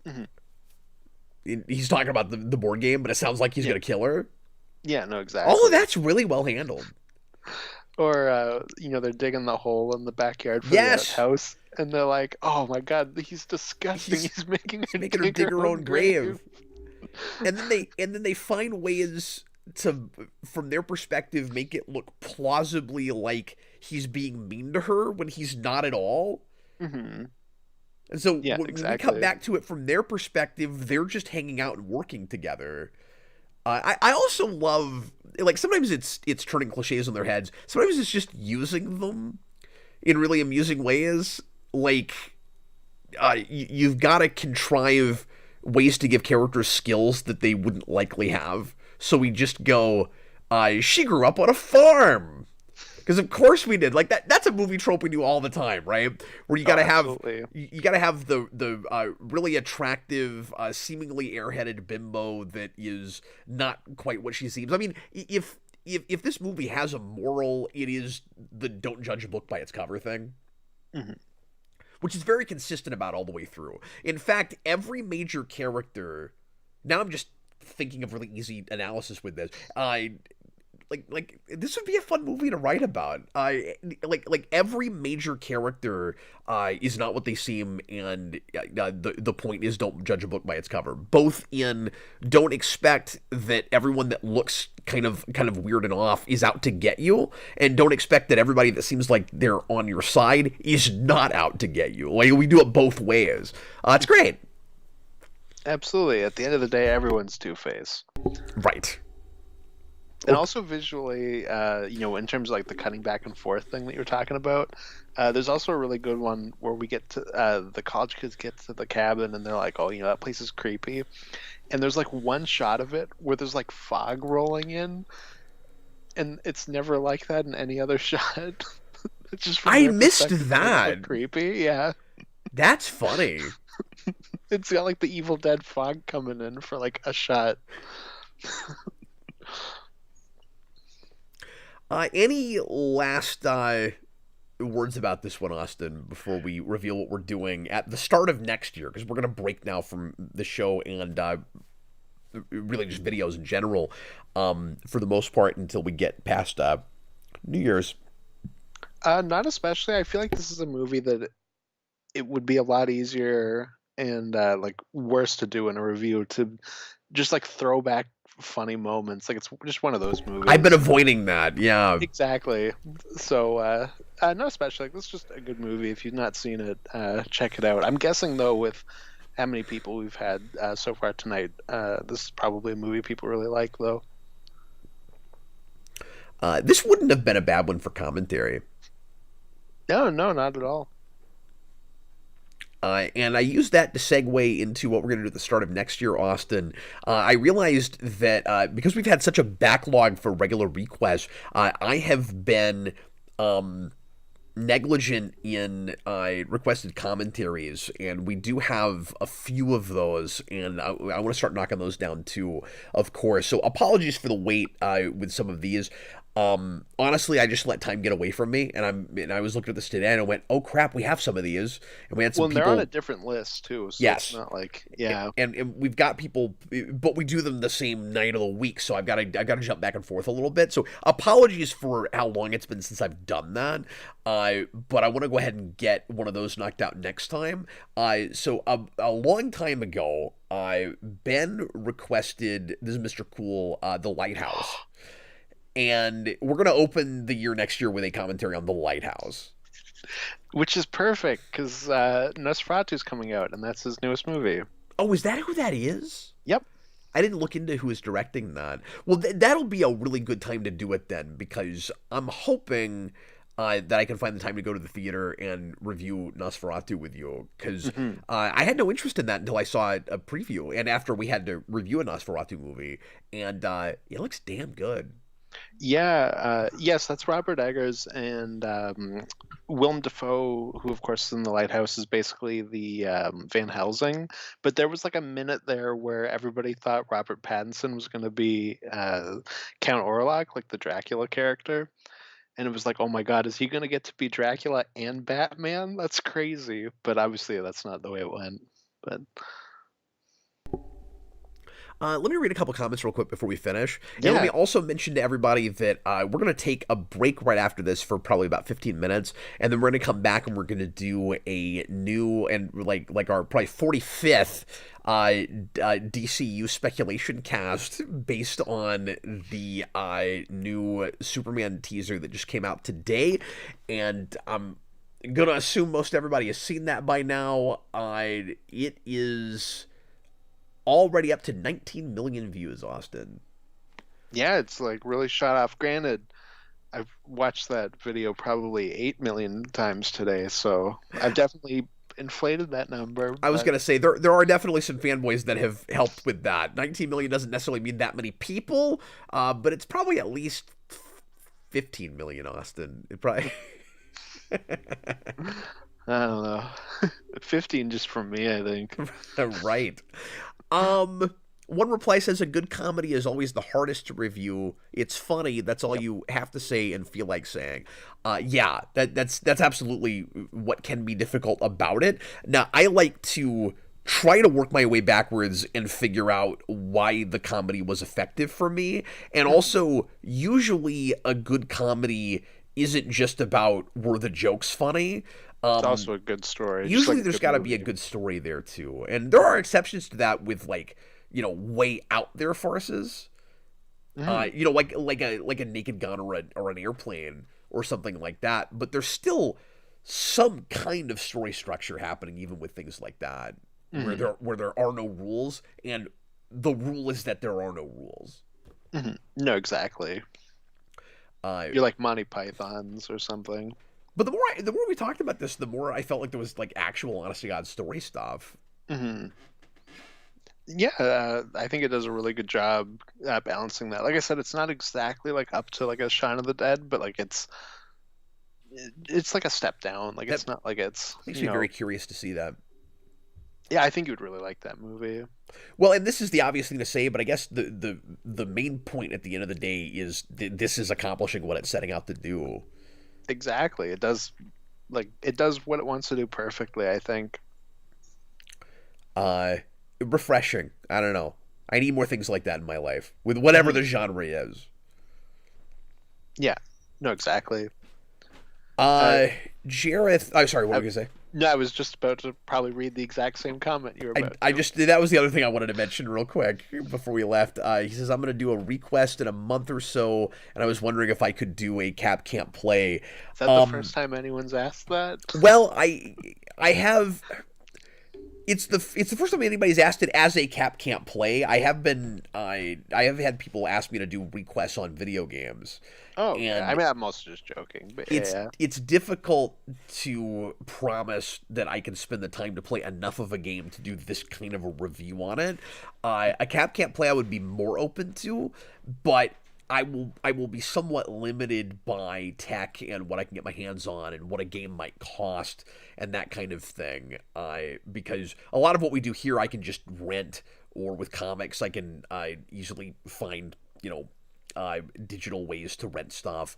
Mhm. He's talking about the board game, but it sounds like he's Yeah, gonna kill her. yeah, no, All of exactly. that's really well handled. Or they're digging the hole in the backyard for the Yes, outhouse, and they're like, "Oh my God, he's disgusting. he's He's making he's her making her dig dig her her own own grave." grave. And then they find ways to, from their perspective, make it look plausibly like he's being mean to her when he's not at all. Hmm. And so Yeah, when we come exactly. back to it from their perspective, they're just hanging out and working together. I also love, like, sometimes it's turning cliches on their heads. Sometimes it's just using them in really amusing ways. Like, you've got to contrive ways to give characters skills that they wouldn't likely have. So we just go, she grew up on a farm. Because of course we did. Like that's a movie trope we do all the time, right? Where you Oh, gotta have absolutely. you gotta have the really attractive, seemingly airheaded bimbo that is not quite what she seems. I mean, if this movie has a moral, it is the don't judge a book by its cover thing, Hmm. which is very consistent about all the way through. In fact, every major character. Now I'm just thinking of really easy analysis with this. Like this would be a fun movie to write about. Like every major character is not what they seem, and the point is don't judge a book by its cover. Both in don't expect that everyone that looks kind of weird and off is out to get you, and don't expect that everybody that seems like they're on your side is not out to get you. Like we do it both ways. It's great. Absolutely. At the end of the day, everyone's Two-Face. Right. And Okay. also visually, in terms of like the cutting back and forth thing that you're talking about, there's also a really good one where we get to the college kids get to the cabin and they're like, "Oh, that place is creepy." And there's like one shot of it where there's like fog rolling in, and it's never like that in any other shot. It's just from I their missed perspective, made it that. look creepy. Yeah. That's funny. It's got like the Evil Dead fog coming in for like a shot. Any last words about this one, Austin, before we reveal what we're doing at the start of next year? Because we're going to break now from the show and really just videos in general, for the most part, until we get past New Year's. Not especially. I feel like this is a movie that it would be a lot easier and like worse to do in a review to just like throw back funny moments. Like it's just one of those I've been movies. avoiding that. Yeah. Exactly. So no, especially like this is just a good movie. If you've not seen it, check it out. I'm guessing though with how many people we've had so far tonight, this is probably a movie people really like though. This wouldn't have been a bad one for commentary. No, no, not at all. And I used that to segue into what we're going to do at the start of next year, Austin. I realized that because we've had such a backlog for regular requests, I have been negligent in requested commentaries, and we do have a few of those, and I want to start knocking those down too, of course. So apologies for the wait with some of these. Honestly, I just let time get away from me, and I was looking at this today, and I went, "Oh crap, we have some of these," and we had some Well, and they're people. on a different list too, so it's Yes, not like yeah. and we've got people, but we do them the same night of the week, so I've got to jump back and forth a little bit. So apologies for how long it's been since I've done that. But I want to go ahead and get one of those knocked out next time. So a long time ago, Ben requested, this is Mr. Cool, The Lighthouse. And we're going to open the year next year with a commentary on The Lighthouse. Which is perfect because Nosferatu's coming out, and that's his newest movie. Oh, is that who that is? Yep. I didn't look into who is directing that. Well, that'll be a really good time to do it then, because I'm hoping that I can find the time to go to the theater and review Nosferatu with you, because I had no interest in that until I saw a preview, and after we had to review a Nosferatu movie, and it looks damn good. Yeah, yes, that's Robert Eggers and Willem Dafoe, who of course is in The Lighthouse is basically the Van Helsing. But there was like a minute there where everybody thought Robert Pattinson was going to be Count Orlok, like the Dracula character. And it was like, oh my God, is he going to get to be Dracula and Batman? That's crazy. But obviously, that's not the way it went. But Let me read a couple comments real quick before we finish. And let me yeah, also mention to everybody that we're going to take a break right after this for probably about 15 minutes. And then we're going to come back and we're going to do a new and like our probably 45th DCU speculation cast based on the new Superman teaser that just came out today. And I'm going to assume most everybody has seen that by now. It is already up to 19 million views, Austin. yeah, it's like really shot off. Granted, I've watched that video probably 8 million times today, so I've definitely inflated that number. I was But going to say, there are definitely some fanboys that have helped with that. 19 million doesn't necessarily mean that many people, but it's probably at least 15 million, Austin. It probably... I don't know, 15 just from me, I think. Right. One reply says a good comedy is always the hardest to review. It's funny. That's all Yep. you have to say and feel like saying. Yeah, that's absolutely what can be difficult about it. Now, I like to try to work my way backwards and figure out why the comedy was effective for me. And also, usually a good comedy isn't just about were the jokes funny. It's also a good story, just like Usually a there's good got to be a movie. good story there too. And there are exceptions to that with like, way out there farces. Mhm. Like a Naked Gun or an airplane or something like that, but there's still some kind of story structure happening even with things like that where Mhm. there are no rules, and the rule is that there are no rules. Mhm. No, exactly. Uh You're like Monty Pythons or something. but the more we talked about this, the more I felt like there was like actual honest to God story stuff. Mhm. Yeah, I think it does a really good job balancing that. Like I said, it's not exactly like up to like a Shaun of the Dead, but like it's it's like a step down. Like, That it's not like it's, makes me very curious to see that. yeah, I think you would really like that movie. Well, and this is the obvious thing to say, but I guess the main point at the end of the day is this is accomplishing what it's setting out to do. Exactly. It does what it wants to do perfectly, I think. Uh, Refreshing. I don't know. I need more things like that in my life, with whatever the genre is. Yeah. No, exactly. Uh, Jareth. Oh, sorry. What were you gonna say? No, I was just about to probably read the exact same comment you were about I to. just that was the other thing I wanted to mention real quick before we left. He says I'm gonna do a request in a month or so, and I was wondering if I could do a Cap Can't Play. Is that the first time anyone's asked that? Well, I have. It's the first time anybody's asked it as a Cap Can't Play. I have had people ask me to do requests on video games. Oh, and I mean, I'm also just joking, but yeah. It's difficult to promise that I can spend the time to play enough of a game to do this kind of a review on it. A Cap Can't Play I would be more open to, but I will be somewhat limited by tech and what I can get my hands on and what a game might cost and that kind of thing. Because a lot of what we do here I can just rent, or with comics I can easily find, digital ways to rent stuff.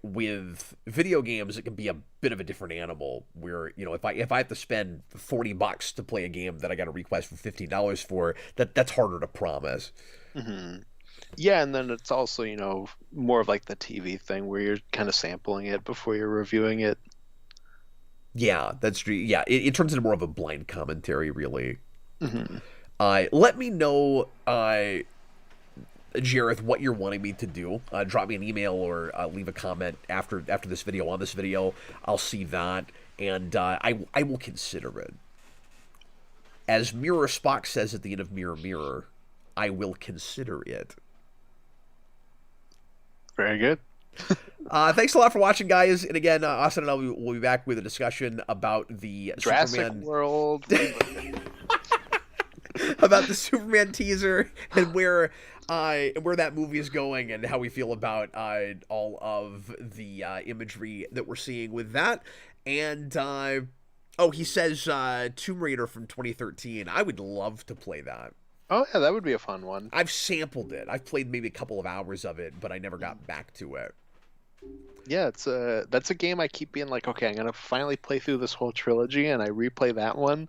With video games, it can be a bit of a different animal. Where if I have to spend $40 to play a game that I got a request for $15 for, that's harder to promise. Mm-hmm. Yeah, and then it's also more of like the TV thing where you're kind of sampling it before you're reviewing it. Yeah, that's true. Yeah, it turns into more of a blind commentary, really. Mm-hmm. Let me know, Jareth, what you're wanting me to do. Drop me an email or leave a comment after this video on this video. I'll see that, and I will consider it. As Mirror Spock says at the end of Mirror Mirror, I will consider it. Very good. Thanks a lot for watching, guys. And again, Austin and I will be back with a discussion about the Jurassic Superman World. about the Superman teaser and where that movie is going and how we feel about all of the imagery that we're seeing with that. And he says Tomb Raider from 2013. I would love to play that. Oh yeah, that would be a fun one. I've sampled it. I've played maybe a couple of hours of it, but I never got back to it. Yeah, that's a game I keep being like, okay, I'm gonna finally play through this whole trilogy, and I replay that one,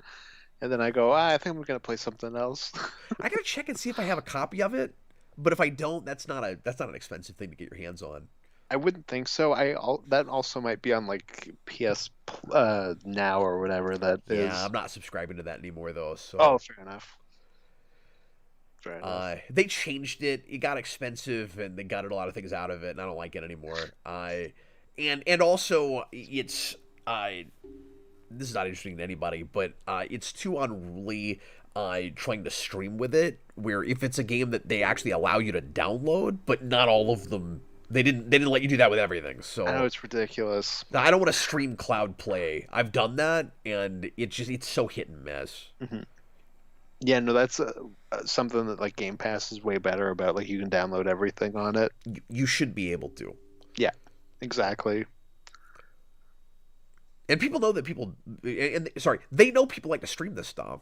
and then I go, I think I'm gonna play something else. I gotta check and see if I have a copy of it, but if I don't, that's not an expensive thing to get your hands on. I wouldn't think so. That also might be on like PS Now or whatever that is. Yeah, I'm not subscribing to that anymore though. So. Oh, fair enough. They changed it. It got expensive, and they got a lot of things out of it, and I don't like it anymore. And also it's this is not interesting to anybody, but it's too unruly. Trying to stream with it, where if it's a game that they actually allow you to download, but not all of them. They didn't let you do that with everything. So I know it's ridiculous. I don't want to stream cloud play. I've done that, and it's so hit and miss. Mm-hmm. Yeah, no, that's something that like Game Pass is way better about. Like you can download everything on it. You should be able to. Yeah, exactly. And people know that they know people like to stream this stuff.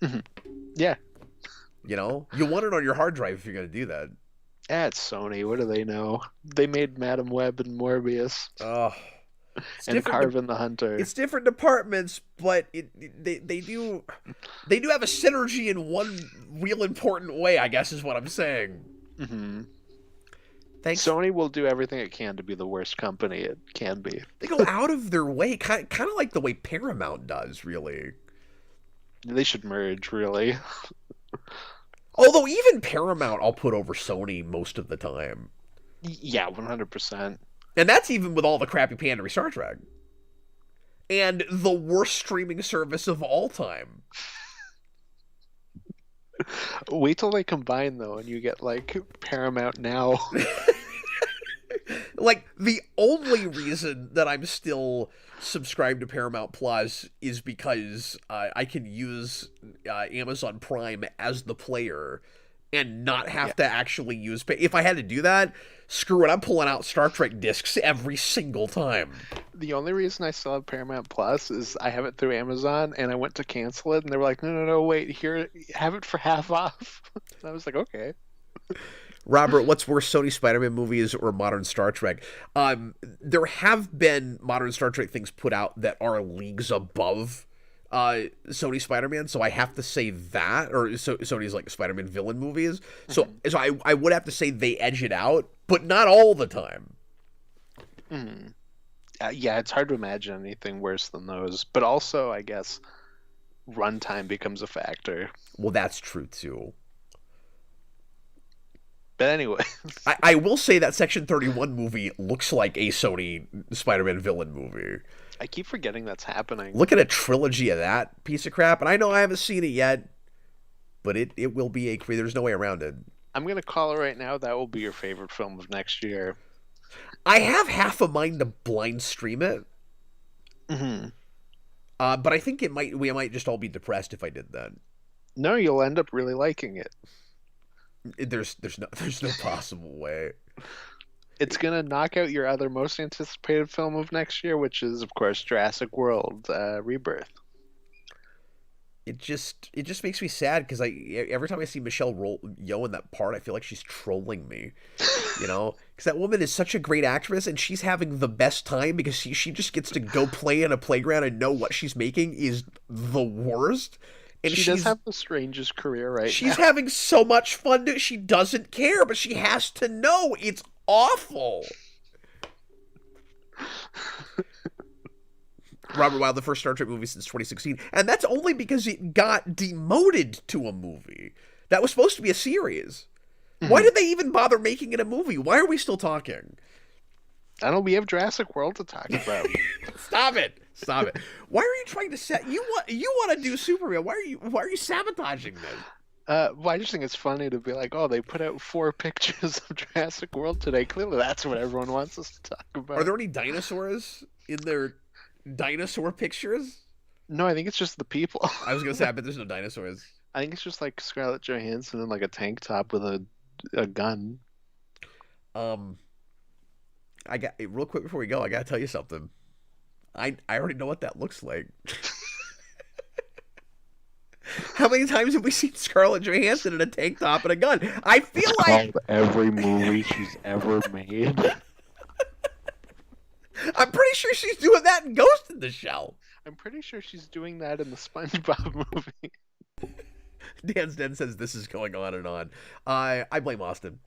Mm-hmm. Yeah. You want it on your hard drive if you're going to do that. Yeah, it's Sony. What do they know? They made Madam Web and Morbius. Oh. And Carvin the Hunter. It's different departments, but they do have a synergy in one real important way, I guess is what I'm saying. Mm-hmm. Thanks. Sony will do everything it can to be the worst company it can be. They go out of their way, kind of like the way Paramount does, really. They should merge, really. Although even Paramount I'll put over Sony most of the time. Yeah, 100%. And that's even with all the crappy pandery Star Trek. And the worst streaming service of all time. Wait till they combine, though, and you get, like, Paramount Now. Like, the only reason that I'm still subscribed to Paramount Plus is because I can use Amazon Prime as the player and not have Yeah. to actually use pay. If I had to do that, screw it. I'm pulling out Star Trek discs every single time. The only reason I still have Paramount Plus is I have it through Amazon, and I went to cancel it, and they were like, no, wait, here, have it for half off. And I was like, okay. Robert, what's worse, Sony Spider-Man movies or modern Star Trek? There have been modern Star Trek things put out that are leagues above Sony Spider-Man, so I have to say that, or Sony's like Spider-Man villain movies. So, so I would have to say they edge it out, but not all the time. Yeah, it's hard to imagine anything worse than those. But also, I guess, runtime becomes a factor. Well, that's true too. But anyway, I will say that Section 31 movie looks like a Sony Spider-Man villain movie. I keep forgetting that's happening. Look at a trilogy of that piece of crap, and I know I haven't seen it yet, but it will be there's no way around it. I'm going to call it right now. That will be your favorite film of next year. I have half a mind to blind stream it. But I think we might just all be depressed if I did that. No, you'll end up really liking it. There's no possible way. It's gonna knock out your other most anticipated film of next year, which is, of course, Jurassic World: Rebirth. It just makes me sad because every time I see Michelle Yeoh in that part, I feel like she's trolling me. You know, because that woman is such a great actress, and she's having the best time because she just gets to go play in a playground and know what she's making is the worst. And she does have the strangest career right now. She's having so much fun. She doesn't care, but she has to know it's awful. Robert Wilde, the first Star Trek movie since 2016, and that's only because it got demoted to a movie. That was supposed to be a series. Why did they even bother making it a movie? Why are we still talking? I don't know, we have Jurassic World to talk about. Stop it. Why are you trying to you want to do Superman? Why are you sabotaging this? Well, I just think it's funny to be like, oh, they put out 4 pictures of Jurassic World today. Clearly, that's what everyone wants us to talk about. Are there any dinosaurs in their dinosaur pictures? No, I think it's just the people. I was gonna say, I bet there's no dinosaurs. I think it's just like Scarlett Johansson in like a tank top with a gun. I got real quick before we go. I gotta tell you something. I already know what that looks like. How many times have we seen Scarlett Johansson in a tank top and a gun? I feel it's like called every movie she's ever made. I'm pretty sure she's doing that in Ghost in the Shell. I'm pretty sure she's doing that in the SpongeBob movie. Dan's Den says this is going on and on. I blame Austin.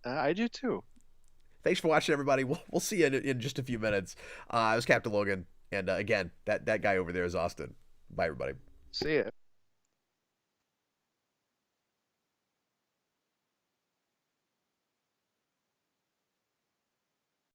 I do too. Thanks for watching, everybody. We'll see you in just a few minutes. I was Captain Logan, and again, that guy over there is Austin. Bye, everybody. See ya.